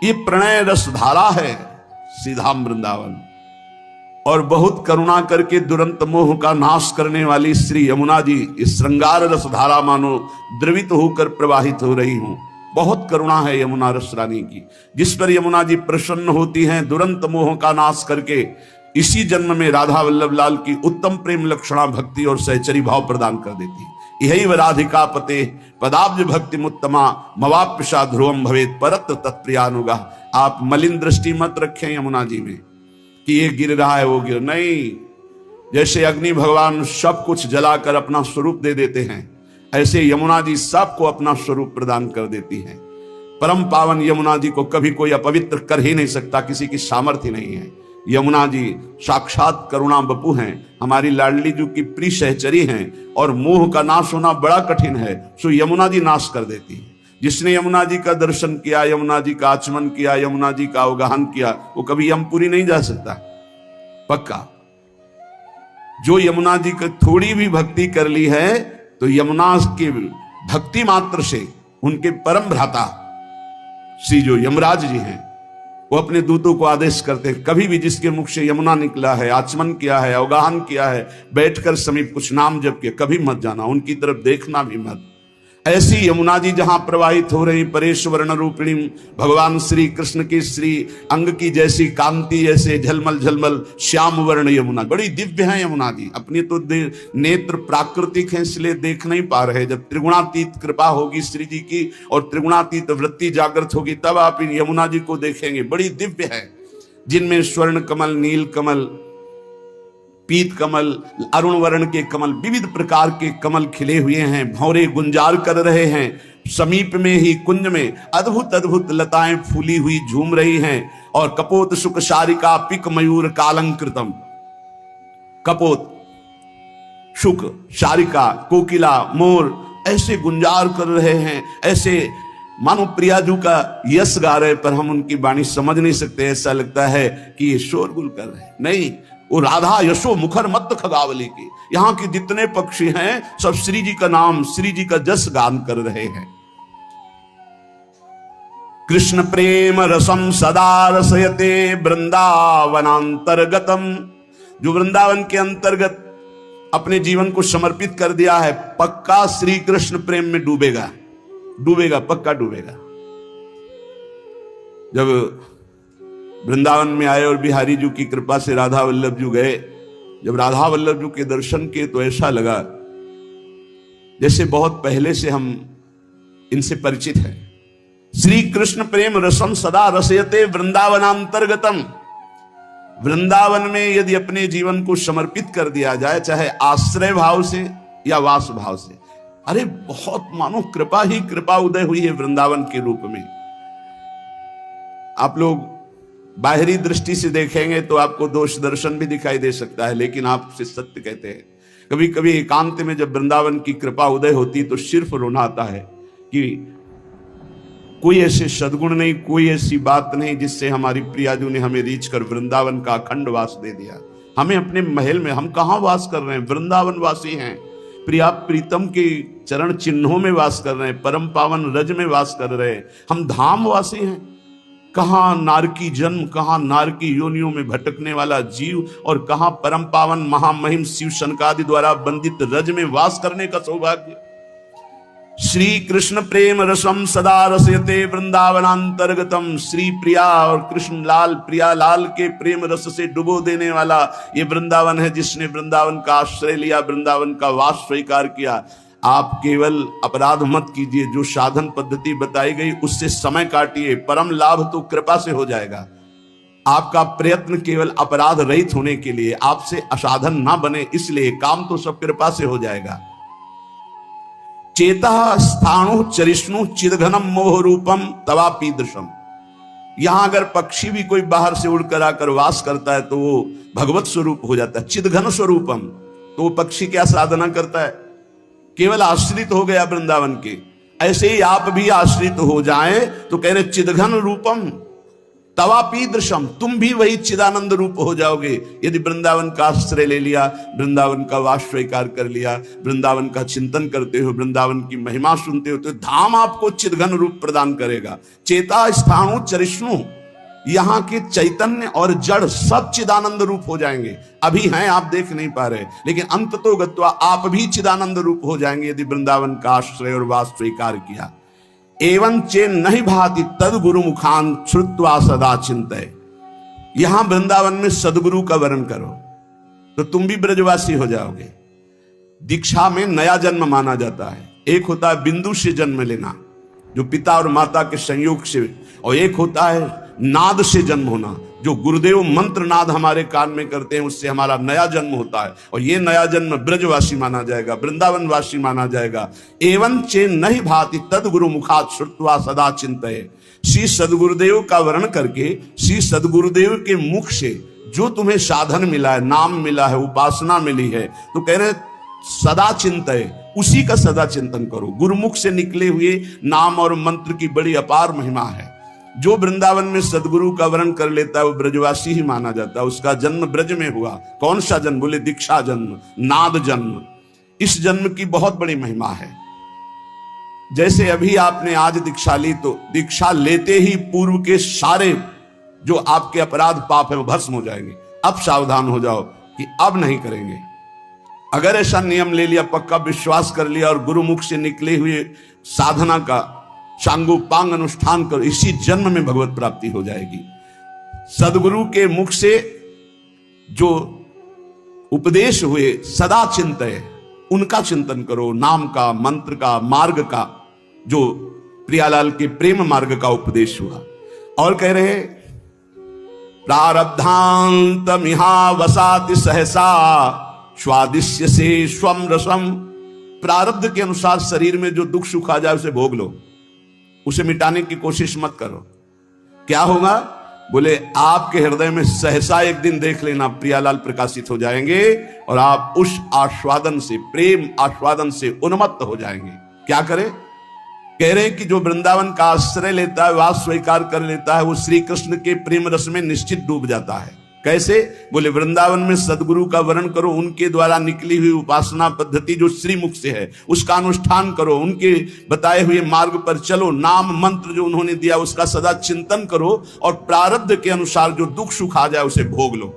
ये प्रणय रस धारा है सीधाम वृंदावन, और बहुत करुणा करके दुरंत मोह का नाश करने वाली श्री यमुना जी इस श्रृंगार रस धारा मानो द्रवित होकर प्रवाहित हो रही हूं। बहुत करुणा है यमुना रस रानी की, जिस पर यमुना जी प्रसन्न होती हैं, दुरंत मोह का नाश करके इसी जन्म में राधा वल्लभ लाल की उत्तम प्रेम लक्षणा भक्ति और सहचरी भाव प्रदान कर देती है। यही व राधिका पते पदाब्ज भक्ति मुत्तमा मवाप्यशा ध्रुवम भवेत परत्र तत्प्रियानुगा। आप मलिन दृष्टि मत रखें यमुना जी में कि ये गिर रहा है वो गिर नहीं। जैसे अग्नि भगवान सब कुछ जलाकर अपना स्वरूप दे देते हैं, ऐसे यमुना जी सबको अपना स्वरूप प्रदान कर देती हैं। परम पावन यमुना जी को कभी कोई अपवित्र कर ही नहीं सकता, किसी की सामर्थ्य नहीं है। यमुना जी साक्षात करुणा बपू हैं, हमारी लाडली जी की प्रिय सहचरी हैं, और मोह का नाश होना बड़ा कठिन है, सो यमुना जी नाश कर देती है। जिसने यमुना जी का दर्शन किया, यमुना जी का आचमन किया, यमुना जी का अवगाहन किया, वो कभी यमपुरी नहीं जा सकता पक्का। जो यमुना जी की थोड़ी भी भक्ति कर ली है तो यमुना के भक्ति मात्र से उनके परम भ्राता श्री जो यमराज जी हैं वो अपने दूतों को आदेश करते हैं, कभी भी जिसके मुख से यमुना निकला है, आचमन किया है, अवगाहन किया है, बैठकर समीप कुछ नाम जप के कभी मत जाना, उनकी तरफ देखना भी मत। ऐसी यमुना जी जहां प्रवाहित हो रही परेश वर्ण रूपिणी भगवान श्री कृष्ण की श्री अंग की जैसी कांति, जैसे झलमल झलमल श्याम वर्ण यमुना, बड़ी दिव्य है यमुना जी। अपनी तो नेत्र प्राकृतिक है इसलिए देख नहीं पा रहे, जब त्रिगुणातीत कृपा होगी श्री जी की और त्रिगुणातीत वृत्ति जागृत होगी तब आप इन यमुना जी को देखेंगे। बड़ी दिव्य है, जिनमें स्वर्ण कमल, नील कमल, पीत कमल, अरुण वर्ण के कमल, विविध प्रकार के कमल खिले हुए हैं, भौरे गुंजार कर रहे हैं। समीप में ही कुंज में अद्भुत अद्भुत लताएं फूली हुई झूम रही हैं, और कपोत सुख शारिका पिक मयूर कालंकृतम, कपोत शुक शारिका कोकिला मोर ऐसे गुंजार कर रहे हैं, ऐसे मानो प्रियाजू का यश गा रहे, पर हम उनकी वाणी समझ नहीं सकते। ऐसा लगता है कि ये शोरगुल कर रहे हैं, नहीं, वो राधा यशो मुखर मत खगावली की। यहां के जितने पक्षी हैं सब श्री जी का नाम, श्री जी का जस गान कर रहे हैं। कृष्ण प्रेम रसम सदा रसयते वृंदावनांतर्गतम, जो वृंदावन के अंतर्गत अपने जीवन को समर्पित कर दिया है, पक्का श्री कृष्ण प्रेम में डूबेगा, डूबेगा, पक्का डूबेगा। जब वृंदावन में आए और बिहारी जी की कृपा से राधा वल्लभ जी गए, जब राधा वल्लभ जी के दर्शन किए तो ऐसा लगा जैसे बहुत पहले से हम इनसे परिचित हैं। श्री कृष्ण प्रेम रसम सदा रसयते वृंदावनांतर्गतम, वृंदावन में यदि अपने जीवन को समर्पित कर दिया जाए, चाहे आश्रय भाव से या वास भाव से, अरे बहुत मानो कृपा ही कृपा उदय हुई है वृंदावन के रूप में। आप लोग बाहरी दृष्टि से देखेंगे तो आपको दोष दर्शन भी दिखाई दे सकता है, लेकिन आपसे सत्य कहते हैं, कभी कभी एकांत में जब वृंदावन की कृपा उदय होती तो सिर्फ रोना आता है कि कोई ऐसे सद्गुण नहीं, कोई ऐसी बात नहीं जिससे हमारी प्रियाजू ने हमें रीच कर वृंदावन का अखंड वास दे दिया। हमें अपने महल में, हम कहां वास कर रहे हैं, वृंदावन वासी हैं, प्रिया प्रीतम के चरण चिन्हों में वास कर रहे हैं, परम पावन रज में वास कर रहे हैं, हम धाम वासी हैं। कहां नारकी जन्म, कहां नारकी योनियों में भटकने वाला जीव, और कहां परम पावन महामहिम शिव शनकादि द्वारा बंदित रज में वास करने का सौभाग्य। श्री कृष्ण प्रेम रसम सदा रसयते वृंदावनांतर्गतम, श्री प्रिया और कृष्ण लाल, प्रिया लाल के प्रेम रस से डुबो देने वाला ये वृंदावन है, जिसने वृंदावन का आश्रय लिया, वृंदावन का वास स्वीकार किया। आप केवल अपराध मत कीजिए, जो साधन पद्धति बताई गई उससे समय काटिए, परम लाभ तो कृपा से हो जाएगा। आपका प्रयत्न केवल अपराध रहित होने के लिए, आपसे असाधन ना बने, इसलिए काम तो सब कृपा से हो जाएगा। चेता स्थाणु चरिष्णु चिदघनम मोह रूपम तवापी दृशम, यहां अगर पक्षी भी कोई बाहर से उड़कर आकर वास करता है तो वो भगवत स्वरूप हो जाता है, चिदघन स्वरूपम। तो वो पक्षी क्या साधना करता है, केवल आश्रित हो गया वृंदावन के। ऐसे ही आप भी आश्रित हो जाएं तो कह रहे चिदघन रूपम तवापी दृशम, तुम भी वही चिदानंद रूप हो जाओगे यदि वृंदावन का आश्रय ले लिया, वृंदावन का वास स्वीकार कर लिया, वृंदावन का चिंतन करते हो, वृंदावन की महिमा सुनते हो, तो धाम आपको चिदघन रूप प्रदान करेगा। चेता स्थाणु चरिष्णु, यहां के चैतन्य और जड़ सब चिदानंद रूप हो जाएंगे। अभी हैं आप देख नहीं पा रहे, लेकिन अंततो गत्वा आप भी चिदानंद रूप हो जाएंगे यदि वृंदावन का आश्रय और वास स्वीकार किया। एवं चे नहीं भाति तद गुरु मुखान श्रुत्वा सदा चिंतय। यहां वृंदावन में सदगुरु का वर्ण करो तो तुम भी ब्रजवासी हो जाओगे। दीक्षा में नया जन्म माना जाता है। एक होता है बिंदु से जन्म लेना, जो पिता और माता के संयोग से, और एक होता है नाद से जन्म होना, जो गुरुदेव मंत्र नाद हमारे कान में करते हैं, उससे हमारा नया जन्म होता है। और ये नया जन्म ब्रजवासी माना जाएगा, वृंदावन वासी माना जाएगा। एवं चे नहीं भाति तद गुरु मुखात श्रुत्वा सदा चिंतये। श्री सदगुरुदेव का वर्ण करके, श्री सदगुरुदेव के मुख से जो तुम्हें साधन मिला है, नाम मिला है, उपासना मिली है, तो कह रहे सदा चिंतय, उसी का सदा चिंतन करो। गुरुमुख से निकले हुए नाम और मंत्र की बड़ी अपार महिमा है। जो वृंदावन में सदगुरु का वर्ण कर लेता है वो ब्रजवासी ही माना जाता है। उसका जन्म ब्रज में हुआ। कौन सा जन्म? बोले दीक्षा जन्म, नाद जन्म। इस जन्म की बहुत बड़ी महिमा है। जैसे अभी आपने आज दीक्षा ली, तो दीक्षा लेते ही पूर्व के सारे जो आपके अपराध पाप है वो भस्म हो जाएंगे। अब सावधान हो जाओ कि अब नहीं करेंगे। अगर ऐसा नियम ले लिया, पक्का विश्वास कर लिया और गुरुमुख से निकले हुए साधना का सांगोपांग अनुष्ठान करो, इसी जन्म में भगवत प्राप्ति हो जाएगी। सदगुरु के मुख से जो उपदेश हुए सदा चिंतय, उनका चिंतन करो। नाम का, मंत्र का, मार्ग का, जो प्रियालाल के प्रेम मार्ग का उपदेश हुआ। और कह रहे प्रारब्धांत मिहा वसाति सहसा स्वादिश्य से स्वम रसम। प्रारब्ध के अनुसार शरीर में जो दुख सुख आ जाए उसे भोग लो, उसे मिटाने की कोशिश मत करो। क्या होगा? बोले आपके हृदय में सहसा एक दिन देख लेना प्रियालाल प्रकाशित हो जाएंगे और आप उस आस्वादन से, प्रेम आस्वादन से उन्मत्त हो जाएंगे। क्या करें? कह रहे हैं कि जो वृंदावन का आश्रय लेता है, वास स्वीकार कर लेता है, वो श्री कृष्ण के प्रेम रस में निश्चित डूब जाता है। कैसे? बोले वृंदावन में सदगुरु का वर्ण करो, उनके द्वारा निकली हुई उपासना पद्धति जो श्रीमुख से है उसका अनुष्ठान करो, उनके बताए हुए मार्ग पर चलो, नाम मंत्र जो उन्होंने दिया उसका सदा चिंतन करो, और प्रारब्ध के अनुसार जो दुख सुख आ जाए उसे भोग लो।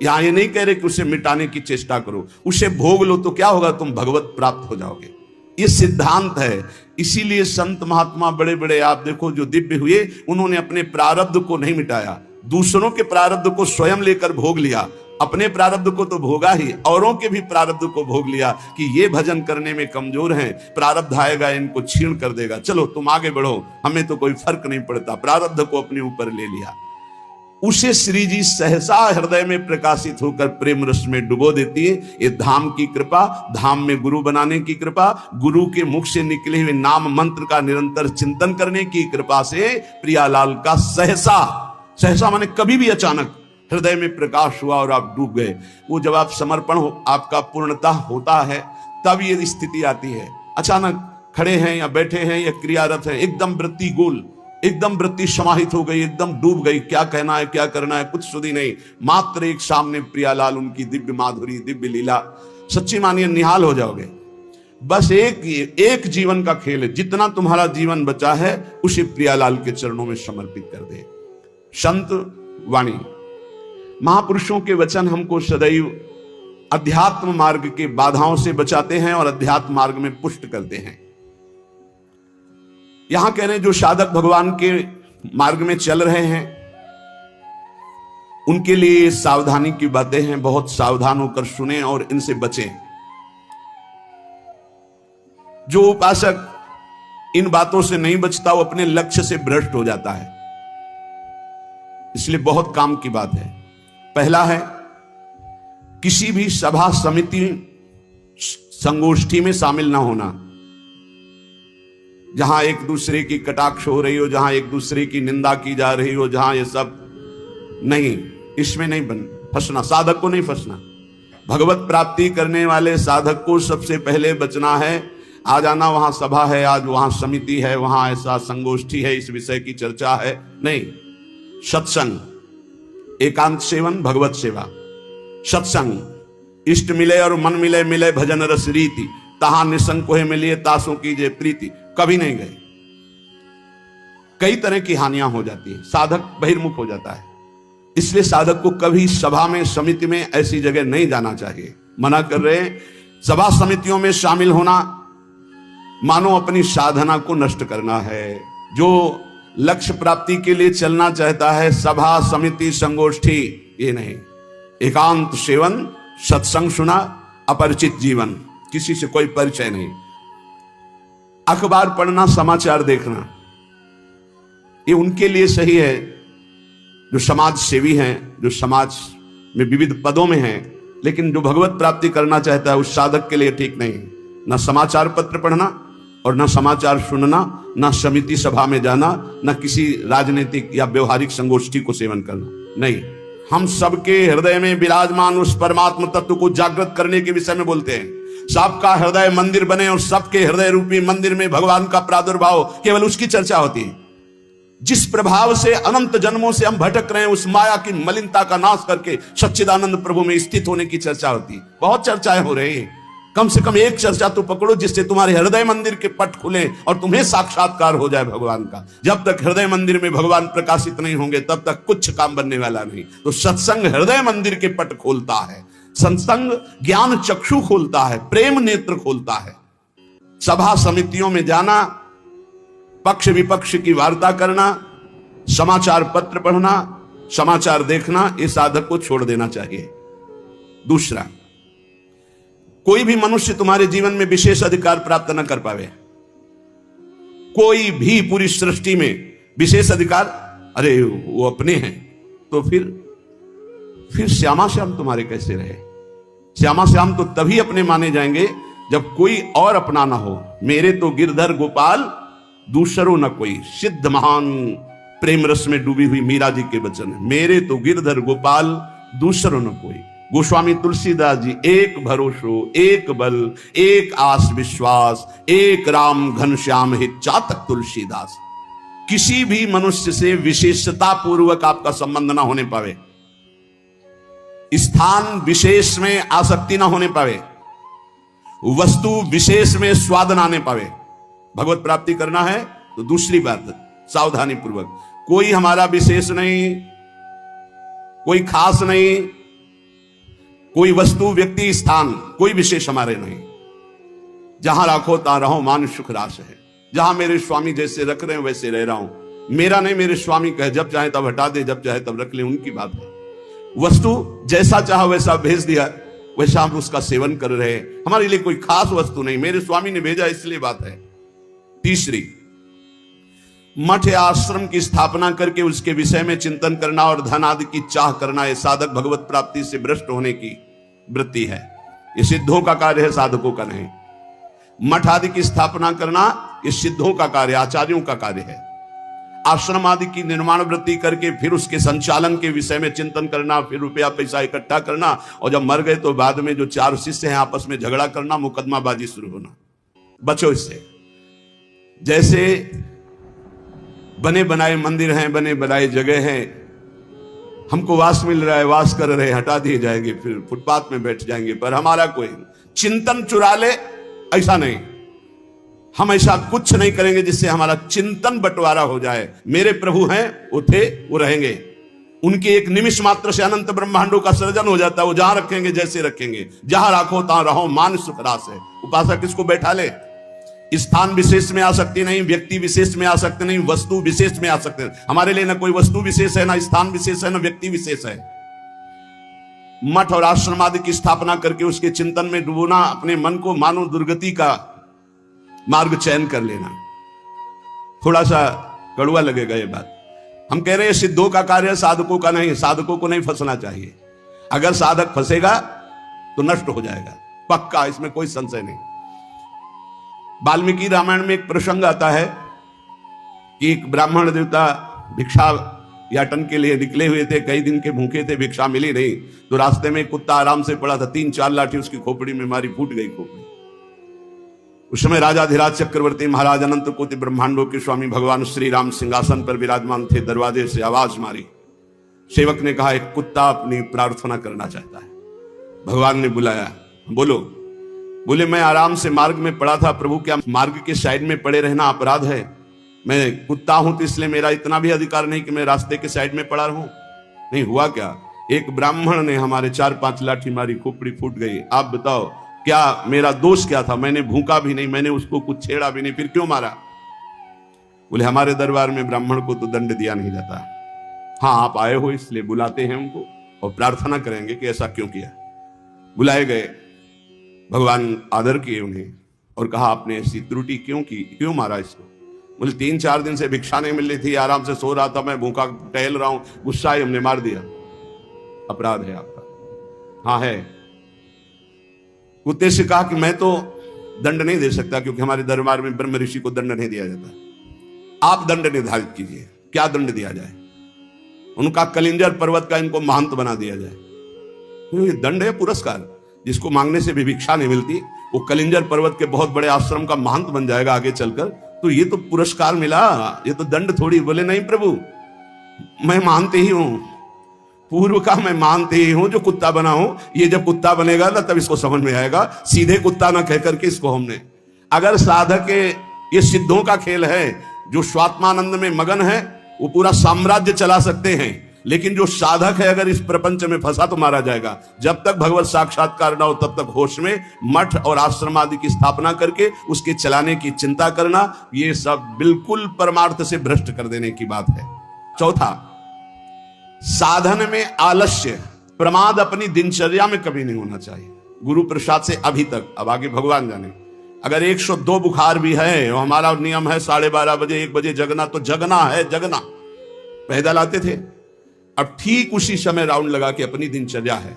यहां ये नहीं कह रहे कि उसे मिटाने की चेष्टा करो, उसे भोग लो। तो क्या होगा? तुम भगवत प्राप्त हो जाओगे। ये सिद्धांत है। इसीलिए संत महात्मा बड़े बड़े आप देखो जो दिव्य हुए, उन्होंने अपने प्रारब्ध को नहीं मिटाया, दूसरों के प्रारब्ध को स्वयं लेकर भोग लिया। अपने प्रारब्ध को तो भोगा ही, औरों के भी प्रारब्ध को भोग लिया कि ये भजन करने में कमजोर हैं, प्रारब्ध आएगा इनको छीण कर देगा, चलो तुम आगे बढ़ो, हमें तो कोई फर्क नहीं पड़ता। प्रारब्ध को अपने ऊपर ले लिया। उसे श्री जी सहसा हृदय में प्रकाशित होकर प्रेम रस में डुबो देती है। ये धाम की कृपा, धाम में गुरु बनाने की कृपा, गुरु के मुख से निकले हुए नाम मंत्र का निरंतर चिंतन करने की कृपा से प्रियालाल का सहसा, सहसा माने कभी भी अचानक हृदय में प्रकाश हुआ और आप डूब गए। वो जब आप समर्पण हो, आपका पूर्णता होता है, तब ये स्थिति आती है। अचानक खड़े हैं या बैठे हैं या क्रियारत है, एकदम वृत्ति गोल, एकदम वृत्ति समाहित हो गई, एकदम डूब गई। क्या कहना है, क्या करना है, कुछ सुधी नहीं। मात्र एक सामने प्रियालाल, उनकी दिव्य माधुरी, दिव्य लीला, सच्ची मानिए निहाल हो जाओगे। बस एक जीवन का खेल है। जितना तुम्हारा जीवन बचा है उसे प्रियालाल के चरणों में समर्पित कर दे। संत वाणी, महापुरुषों के वचन हमको सदैव अध्यात्म मार्ग के बाधाओं से बचाते हैं और अध्यात्म मार्ग में पुष्ट करते हैं। यहां कह रहे हैं जो साधक भगवान के मार्ग में चल रहे हैं उनके लिए सावधानी की बातें हैं। बहुत सावधान होकर सुने और इनसे बचें। जो उपासक इन बातों से नहीं बचता वो अपने लक्ष्य से भ्रष्ट हो जाता है। इसलिए बहुत काम की बात है। पहला है, किसी भी सभा समिति संगोष्ठी में शामिल ना होना जहां एक दूसरे की कटाक्ष हो रही हो, जहां एक दूसरे की निंदा की जा रही हो, जहां ये सब नहीं, इसमें नहीं फंसना। साधक को नहीं फंसना। भगवत प्राप्ति करने वाले साधक को सबसे पहले बचना है। आज आना, वहां सभा है, आज वहां समिति है, वहां ऐसा संगोष्ठी है, इस विषय की चर्चा है, नहीं। सत्संग, एकांत सेवन, भगवत सेवा, सत्संग, इष्ट मिले और मन मिले, मिले भजन रस रीति, तहां निसंग कोहे मिलिए, तासों कीजिए प्रीति। कभी नहीं गए। कई तरह की हानियां हो जाती है, साधक बहिर्मुख हो जाता है। इसलिए साधक को कभी सभा में, समिति में, ऐसी जगह नहीं जाना चाहिए। मना कर रहे हैं। सभा समितियों में शामिल होना मानो अपनी साधना को नष्ट करना है। जो लक्ष्य प्राप्ति के लिए चलना चाहता है, सभा समिति संगोष्ठी ये नहीं, एकांत सेवन, सत्संग सुना, अपरिचित जीवन, किसी से कोई परिचय नहीं, अखबार पढ़ना, समाचार देखना, ये उनके लिए सही है जो समाज सेवी हैं, जो समाज में विविध पदों में हैं। लेकिन जो भगवत प्राप्ति करना चाहता है उस साधक के लिए ठीक नहीं। ना समाचार पत्र पढ़ना और ना समाचार सुनना, ना समिति सभा में जाना, ना किसी राजनीतिक या व्यवहारिक संगोष्ठी को सेवन करना। नहीं, हम सबके हृदय में विराजमान उस परमात्म तत्व को जागृत करने के विषय में बोलते हैं। सबका हृदय मंदिर बने और सबके हृदय रूपी मंदिर में भगवान का प्रादुर्भाव, केवल उसकी चर्चा होती है। जिस प्रभाव से अनंत जन्मों से हम भटक रहे हैं, उस माया की मलिनता का नाश करके सच्चिदानंद प्रभु में स्थित होने की चर्चा होती है। बहुत चर्चाएं हो रही हैं, कम से कम एक चर्चा तो पकड़ो जिससे तुम्हारे हृदय मंदिर के पट खुले और तुम्हें साक्षात्कार हो जाए भगवान का। जब तक हृदय मंदिर में भगवान प्रकाशित नहीं होंगे तब तक कुछ काम बनने वाला नहीं। तो सत्संग हृदय मंदिर के पट खोलता है, सत्संग ज्ञान चक्षु खोलता है, प्रेम नेत्र खोलता है। सभा समितियों में जाना, पक्ष विपक्ष की वार्ता करना, समाचार पत्र पढ़ना, समाचार देखना, इस साधक को छोड़ देना चाहिए। दूसरा, कोई भी मनुष्य तुम्हारे जीवन में विशेष अधिकार प्राप्त न कर पावे। कोई भी पूरी सृष्टि में विशेष अधिकार, अरे वो अपने हैं, तो फिर श्यामा श्याम तुम्हारे कैसे रहे? श्यामा श्याम तो तभी अपने माने जाएंगे जब कोई और अपना ना हो। मेरे तो गिरधर गोपाल दूसरो न कोई, सिद्ध महान प्रेम रस में डूबी हुई मीरा जी के वचन है। मेरे तो गिरधर गोपाल दूसरो न कोई। गोस्वामी तुलसीदास जी, एक भरोसो, एक बल, एक आस विश्वास, एक राम घनश्याम हित चातक तुलसीदास। किसी भी मनुष्य से विशेषता पूर्वक आपका संबंध ना होने पावे, स्थान विशेष में आसक्ति ना होने पावे, वस्तु विशेष में स्वाद ना आने पावे। भगवत प्राप्ति करना है तो दूसरी बात, सावधानी पूर्वक, कोई हमारा विशेष नहीं, कोई खास नहीं, कोई वस्तु व्यक्ति स्थान कोई विशेष हमारे नहीं। जहां राखो ता रहो मान सुख रास है। जहां मेरे स्वामी जैसे रख रहे हैं वैसे रह रहा हूं। मेरा नहीं, मेरे स्वामी कहे जब चाहे तब हटा दे, जब चाहे तब रख ले, उनकी बात है। वस्तु जैसा चाहा वैसा भेज दिया, वैसा हम उसका सेवन कर रहे हैं। हमारे लिए कोई खास वस्तु नहीं, मेरे स्वामी ने भेजा इसलिए बात है। तीसरी, मठ या आश्रम की स्थापना करके उसके विषय में चिंतन करना और धन आदि की चाह करना, यह साधक भगवत प्राप्ति से भ्रष्ट होने की वृत्ति है। यह सिद्धों का कार्य है, साधकों का नहीं। मठ आदि की स्थापना करना यह सिद्धों का कार्य, आचार्यों का कार्य है। आश्रम आदि की निर्माण वृत्ति करके फिर उसके संचालन के विषय में चिंतन करना, फिर रुपया पैसा इकट्ठा करना, और जब मर गए तो बाद में जो चार शिष्य हैं आपस में झगड़ा करना, मुकदमाबाजी शुरू होना। बचो इससे। जैसे बने बनाए मंदिर हैं, बने बनाए जगह हैं, हमको वास मिल रहा है, वास कर रहे, हटा दिए जाएंगे, फिर फुटपाथ में बैठ जाएंगे, पर हमारा कोई चिंतन चुरा ले, ऐसा नहीं। हम ऐसा कुछ नहीं करेंगे जिससे हमारा चिंतन बंटवारा हो जाए। मेरे प्रभु हैं, वो थे, वो रहेंगे। उनके एक निमिष मात्र से अनंत ब्रह्मांडों का सृजन हो जाता है। वो जहां रखेंगे जैसे रखेंगे, जहां राखो तहां रहो मान सुख रास है। उपासक किसको बैठा ले? स्थान विशेष में आ सकती नहीं, व्यक्ति विशेष में आ सकते नहीं, वस्तु विशेष में आ सकते नहीं। हमारे लिए ना कोई वस्तु विशेष है, ना स्थान विशेष है, ना व्यक्ति विशेष है। मठ और आश्रम आदि की स्थापना करके उसके चिंतन में डूबना, अपने मन को मानो दुर्गति का मार्ग चयन कर लेना। थोड़ा सा कड़वा लगेगा ये बात। हम कह रहे हैं सिद्धों का कार्य, साधकों का नहीं। साधकों को नहीं फंसना चाहिए। अगर साधक फंसेगा तो नष्ट हो जाएगा, पक्का, इसमें कोई संशय नहीं। वाल्मीकि रामायण में एक प्रसंग आता है कि एक ब्राह्मण देवता भिक्षा याटन के लिए निकले हुए थे, कई दिन के भूखे थे, भिक्षा मिली नहीं, तो रास्ते में कुत्ता आराम से पड़ा था, 3-4 लाठी उसकी खोपड़ी में मारी, फूट गई खोपड़ी। उस समय राजाधिराज चक्रवर्ती महाराज अनंत कोटि ब्रह्मांडों के स्वामी भगवान श्री राम सिंहासन पर विराजमान थे। दरवाजे से आवाज मारी, सेवक ने कहा एक कुत्ता अपनी प्रार्थना करना चाहता है। भगवान ने बुलाया, बोलो। बोले मैं आराम से मार्ग में पड़ा था प्रभु, क्या मार्ग के साइड में पड़े रहना अपराध है? मैं कुत्ता हूं तो इसलिए मेरा इतना भी अधिकार नहीं कि मैं रास्ते के साइड में पड़ा रहूं। नहीं हुआ क्या, एक ब्राह्मण ने हमारे 4-5 लाठी मारी, खोपड़ी फूट गई। आप बताओ क्या मेरा दोष क्या था, मैंने भूखा भी नहीं, मैंने उसको कुछ छेड़ा भी नहीं, फिर क्यों मारा? बोले हमारे दरबार में ब्राह्मण को तो दंड दिया नहीं जाता। हाँ आप आए हो इसलिए बुलाते हैं उनको और प्रार्थना करेंगे कि ऐसा क्यों किया। बुलाए गए, भगवान आदर किए उन्हें और कहा आपने ऐसी त्रुटि क्यों की, क्यों मारा इसको? बोले 3-4 दिन से भिक्षा नहीं मिल रही थी, आराम से सो रहा था, मैं भूखा टहल रहा हूं, गुस्सा ही हमने मार दिया। अपराध है आपका। हाँ है। कुत्ते से कहा कि मैं तो दंड नहीं दे सकता क्योंकि हमारे दरबार में ब्रह्म ऋषि को दंड नहीं दिया जाता, आप दंड निर्धारित कीजिए, क्या दंड दिया जाए? उनका कलिंजर पर्वत का इनको महंत बना दिया जाए। तो ये दंड है पुरस्कार, जिसको मांगने से भी भिक्षा नहीं मिलती वो कलिंजर पर्वत के बहुत बड़े आश्रम का महंत बन जाएगा आगे चलकर, तो ये तो पुरस्कार मिला, ये तो दंड थोड़ी। बोले नहीं प्रभु, मैं मानते ही हूं, पूर्व का मैं मानते ही हूं, जो कुत्ता बना हूं, ये जब कुत्ता बनेगा ना तब इसको समझ में आएगा, सीधे कुत्ता ना कह करके इसको हमने। अगर साधक के ये सिद्धों का खेल है, जो स्वात्मानंद में मगन है वो पूरा साम्राज्य चला सकते हैं, लेकिन जो साधक है अगर इस प्रपंच में फंसा तो मारा जाएगा। जब तक भगवत साक्षात्कार ना हो तब तक होश में मठ और आश्रम आदि की स्थापना करके उसके चलाने की चिंता करना, ये सब बिल्कुल परमार्थ से भ्रष्ट कर देने की बात है। चौथा, साधन में आलस्य, प्रमाद अपनी दिनचर्या में कभी नहीं होना चाहिए। गुरु प्रसाद से अभी तक, अब आगे भगवान जाने, अगर 102 बुखार भी है और हमारा नियम है 12:30 बजे 1 बजे जगना, तो जगना है, जगना। पैदल आते थे, अब ठीक उसी समय राउंड लगा के अपनी दिनचर्या है,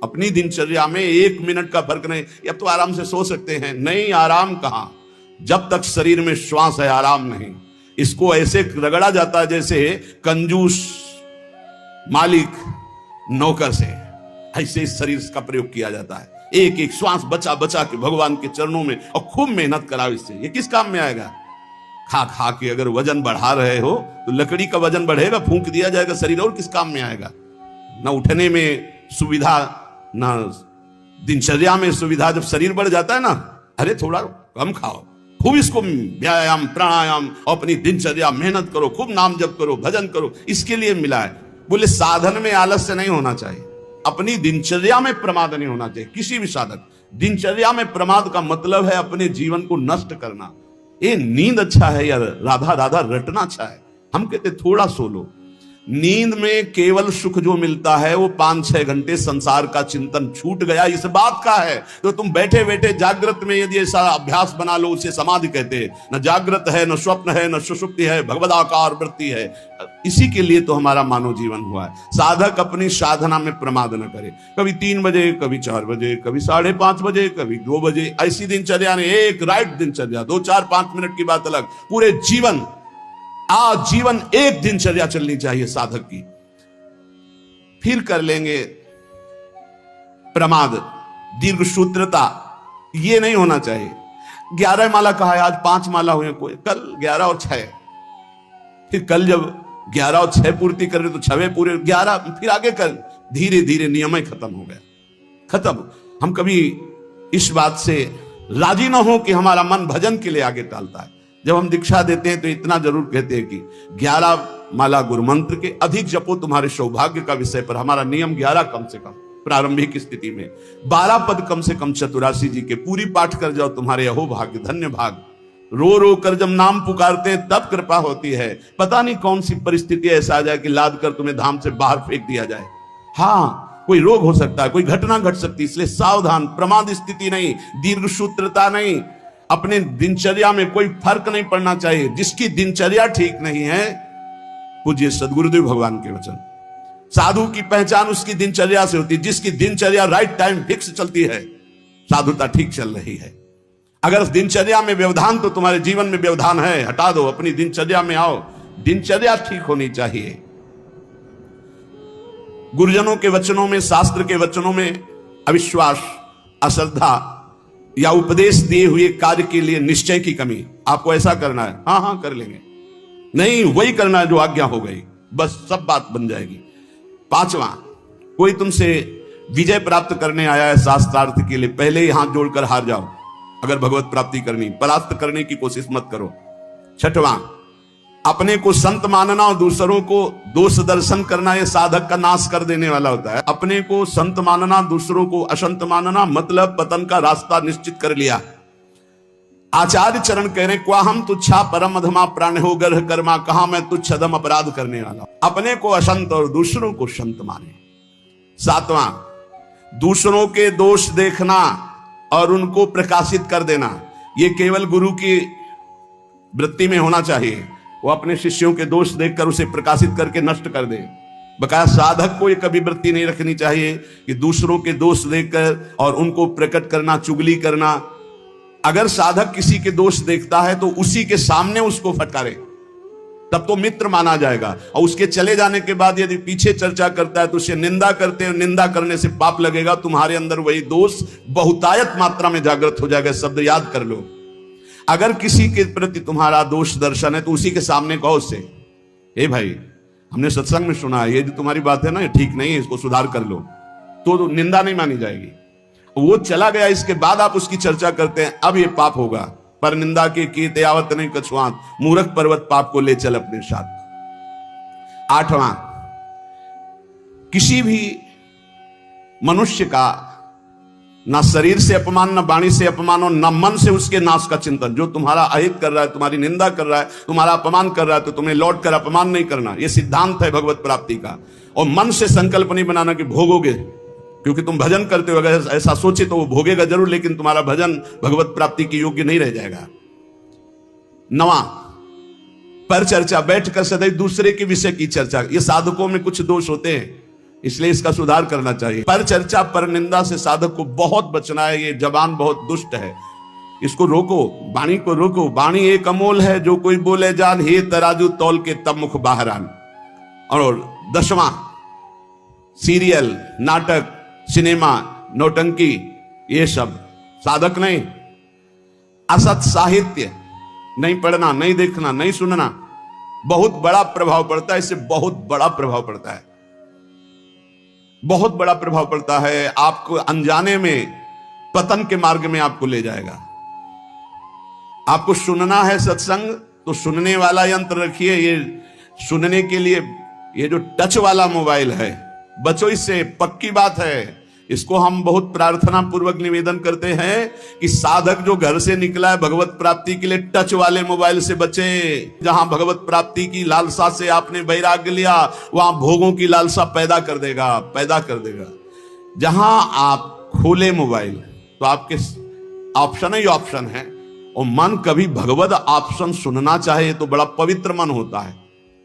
अपनी दिनचर्या में 1 मिनट का फर्क नहीं। अब तो आराम से सो सकते हैं, नहीं आराम कहां, जब तक शरीर में श्वास है आराम नहीं। इसको ऐसे रगड़ा जाता है जैसे कंजूस मालिक नौकर से, ऐसे इस शरीर का प्रयोग किया जाता है। एक एक श्वास बचा बचा के भगवान के चरणों में, और खूब मेहनत कराओ इससे। ये किस काम में आएगा? खा खा के अगर वजन बढ़ा रहे हो तो लकड़ी का वजन बढ़ेगा, फूंक दिया जाएगा शरीर, और किस काम में आएगा? ना उठने में सुविधा, ना दिनचर्या में सुविधा। जब शरीर बढ़ जाता है ना, अरे थोड़ा कम खाओ, खूब इसको व्यायाम प्राणायाम, अपनी दिनचर्या मेहनत करो, खूब नाम जप करो, भजन करो, इसके लिए मिला है। बोले साधन में आलस्य नहीं होना चाहिए, अपनी दिनचर्या में प्रमाद नहीं होना चाहिए। किसी भी साधक, दिनचर्या में प्रमाद का मतलब है अपने जीवन को नष्ट करना। ये नींद अच्छा है या राधा राधा रटना अच्छा है? हम कहते थोड़ा सो लो। नींद में केवल सुख जो मिलता है वो 5-6 घंटे संसार का चिंतन छूट गया, इस बात का है। तो तुम बैठे बैठे जागृत में यदि ऐसा अभ्यास बना लो, उसे समाधि कहते हैं। न जागृत है, न स्वप्न है, न सुषुप्ति है, भगवदाकार वृत्ति है। इसी के लिए तो हमारा मानव जीवन हुआ है। साधक अपनी साधना में प्रमाद न करे। कभी 3 बजे, कभी 4 बजे, कभी 5:30 बजे, कभी 2 बजे, ऐसी दिनचर्या नहीं। एक राइट दिनचर्या, 2, 4, 5 मिनट की बात अलग, पूरे जीवन आजीवन एक दिनचर्या चलनी चाहिए साधक की। फिर कर लेंगे प्रमाद, दीर्घ सूत्रता, ये नहीं होना चाहिए। 11 माला कहा है, आज 5 माला हुए, कोई कल 11 और 6, फिर कल जब 11 और 6 पूर्ति कर रहे तो 6वें पूरे, 11 फिर आगे कर, धीरे धीरे नियम ही खत्म हो गया, खत्म। हम कभी इस बात से राजी ना हो कि हमारा मन भजन के लिए आगे टालता है। जब हम दीक्षा देते हैं तो इतना जरूर कहते हैं कि 11 माला गुरु मंत्र के अधिक जपो तुम्हारे सौभाग्य का विषय पर। हमारा नियम 11 कम से कम प्रारंभिक स्थिति में, 12 पद कम से कम चतुरासी जी के पूरी पाठ कर जाओ, तुम्हारे अहो भाग्य धन्य भाग। रो रो कर जब नाम पुकारते हैं तब कृपा होती है। पता नहीं कौन सी परिस्थिति ऐसा आ जाए कि लाद कर तुम्हें धाम से बाहर फेंक दिया जाए। हाँ, कोई रोग हो सकता है, कोई घटना घट सकती है, इसलिए सावधान। प्रमाद स्थिति नहीं, दीर्घ सूत्रता नहीं, अपने दिनचर्या में कोई फर्क नहीं पड़ना चाहिए। जिसकी दिनचर्या ठीक नहीं है, पूज्य सदगुरुदेव भगवान के वचन, साधु की पहचान उसकी दिनचर्या से होती है। जिसकी दिनचर्या राइट टाइम फिक्स चलती है, साधुता ठीक चल रही है। अगर दिनचर्या में व्यवधान, तो तुम्हारे जीवन में व्यवधान है, हटा दो, अपनी दिनचर्या में आओ। दिनचर्या ठीक होनी चाहिए। गुरुजनों के वचनों में, शास्त्र के वचनों में अविश्वास, अश्रद्धा या उपदेश दिए हुए कार्य के लिए निश्चय की कमी। आपको ऐसा करना है, हाँ हाँ कर लेंगे, नहीं वही करना है जो आज्ञा हो गई, बस सब बात बन जाएगी। 5वां, कोई तुमसे विजय प्राप्त करने आया है शास्त्रार्थ के लिए, पहले ही हाथ जोड़कर हार जाओ। अगर भगवत प्राप्ति करनी, परास्त करने की कोशिश मत करो। 6वां, अपने को संत मानना और दूसरों को दोष दर्शन करना, यह साधक का नाश कर देने वाला होता है। अपने को संत मानना, दूसरों को असंत मानना, मतलब पतन का रास्ता निश्चित कर लिया। आचार्य चरण कह रहे, क्वा हम तुच्छा परम अधमा प्राण हो गर्ह कर्मा, कहा मैं तुच्छ अधम अपराध करने वाला। अपने को असंत और दूसरों को संत माने। सातवां, दूसरों के दोष देखना और उनको प्रकाशित कर देना, यह केवल गुरु की वृत्ति में होना चाहिए। वो अपने शिष्यों के दोष देखकर उसे प्रकाशित करके नष्ट कर दे। बकाया साधक को ये कभी वृत्ति नहीं रखनी चाहिए कि दूसरों के दोष देखकर और उनको प्रकट करना, चुगली करना। अगर साधक किसी के दोष देखता है तो उसी के सामने उसको फटकारे, तब तो मित्र माना जाएगा। और उसके चले जाने के बाद यदि पीछे चर्चा करता है तो उसे निंदा करते हैं, निंदा करने से पाप लगेगा। तुम्हारे अंदर वही दोष बहुतायत मात्रा में जागृत हो जाएगा। शब्द याद कर लो। अगर किसी के प्रति तुम्हारा दोष दर्शन है तो उसी के सामने कहो उससे, ए भाई, हमने सत्संग में सुना है, ये जो तुम्हारी बात है ना, ये ठीक नहीं है, इसको सुधार कर लो। तो निंदा नहीं मानी जाएगी। वो चला गया, इसके बाद आप उसकी चर्चा करते हैं, अब ये पाप होगा। पर निंदा के कीते आवत नहीं कछुआत, मूर्ख पर्वत पाप को ले चल अपने साथ। आठवां, किसी भी मनुष्य का ना शरीर से अपमान, ना वाणी से अपमान और ना मन से उसके नाश का चिंतन। जो तुम्हारा अहित कर रहा है, तुम्हारी निंदा कर रहा है, तुम्हारा अपमान कर रहा है, तो तुम्हें लौट कर अपमान नहीं करना। यह सिद्धांत है भगवत प्राप्ति का। और मन से संकल्प नहीं बनाना कि भोगोगे, क्योंकि तुम भजन करते हो। अगर ऐसा सोचे तो वो भोगेगा जरूर, लेकिन तुम्हारा भजन भगवत प्राप्ति के योग्य नहीं रह जाएगा। नवा, पर चर्चा, बैठकर सदैव दूसरे के विषय की चर्चा। ये साधकों में कुछ दोष होते हैं, इसलिए इसका सुधार करना चाहिए। पर चर्चा, पर निंदा से साधक को बहुत बचना है। ये जबान बहुत दुष्ट है, इसको रोको, वाणी को रोको। वाणी एक अमोल है, जो कोई बोले जान, हे तराजू तौल के तब मुख बाहर आन। और 10वां, सीरियल, नाटक, सिनेमा, नौटंकी, ये सब साधक नहीं। असत साहित्य नहीं पढ़ना, नहीं देखना, नहीं सुनना, बहुत बड़ा प्रभाव पड़ता है। इससे बहुत बड़ा प्रभाव पड़ता है, बहुत बड़ा प्रभाव पड़ता है। आपको अनजाने में पतन के मार्ग में आपको ले जाएगा। आपको सुनना है सत्संग, तो सुनने वाला यंत्र रखिए। ये सुनने के लिए ये जो टच वाला मोबाइल है, बचो इससे, पक्की बात है। इसको हम बहुत प्रार्थना पूर्वक निवेदन करते हैं कि साधक जो घर से निकला है भगवत प्राप्ति के लिए, टच वाले मोबाइल से बचे। जहां भगवत प्राप्ति की लालसा से आपने वैराग्य लिया, वहां भोगों की लालसा पैदा कर देगा। जहां आप खोले मोबाइल तो आपके ऑप्शन ही ऑप्शन है। और मन कभी भगवत ऑप्शन सुनना चाहे तो बड़ा पवित्र मन होता है।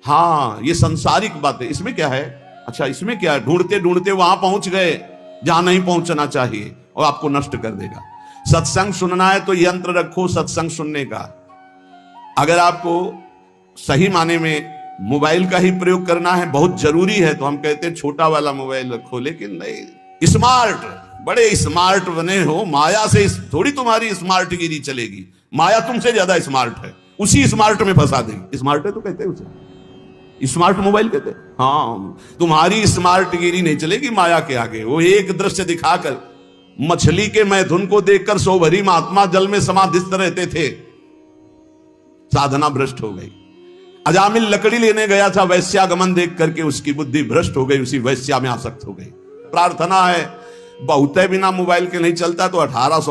हाँ, ये सांसारिक बात है, इसमें क्या है, अच्छा इसमें क्या है, ढूंढते ढूंढते वहां पहुंच गए जहां नहीं पहुंचना चाहिए, और आपको नष्ट कर देगा। सत्संग सुनना है तो यंत्र रखो सत्संग सुनने का। अगर आपको सही माने में मोबाइल का ही प्रयोग करना है, बहुत जरूरी है, तो हम कहते हैं छोटा वाला मोबाइल रखो। लेकिन नहीं, स्मार्ट, बड़े स्मार्ट बने हो, माया से थोड़ी तुम्हारी स्मार्ट गिरी चलेगी। माया तुमसे ज्यादा स्मार्ट है, उसी स्मार्ट में फंसा देगी। स्मार्ट है तो कहते हैं उसे स्मार्ट मोबाइल कहते। हाँ, तुम्हारी स्मार्ट गिरी नहीं चलेगी माया के आगे। वो एक दृश्य दिखाकर, मछली के मैथुन को देखकर सौभरी महात्मा जल में समाधिस्थ रहते थे, साधना भ्रष्ट हो गई। अजामिल लकड़ी लेने गया था, वैश्यागमन देख करके उसकी बुद्धि भ्रष्ट हो गई, उसी वैश्या में आसक्त हो गई। प्रार्थना है, बहुते बिना मोबाइल के नहीं चलता, तो 1800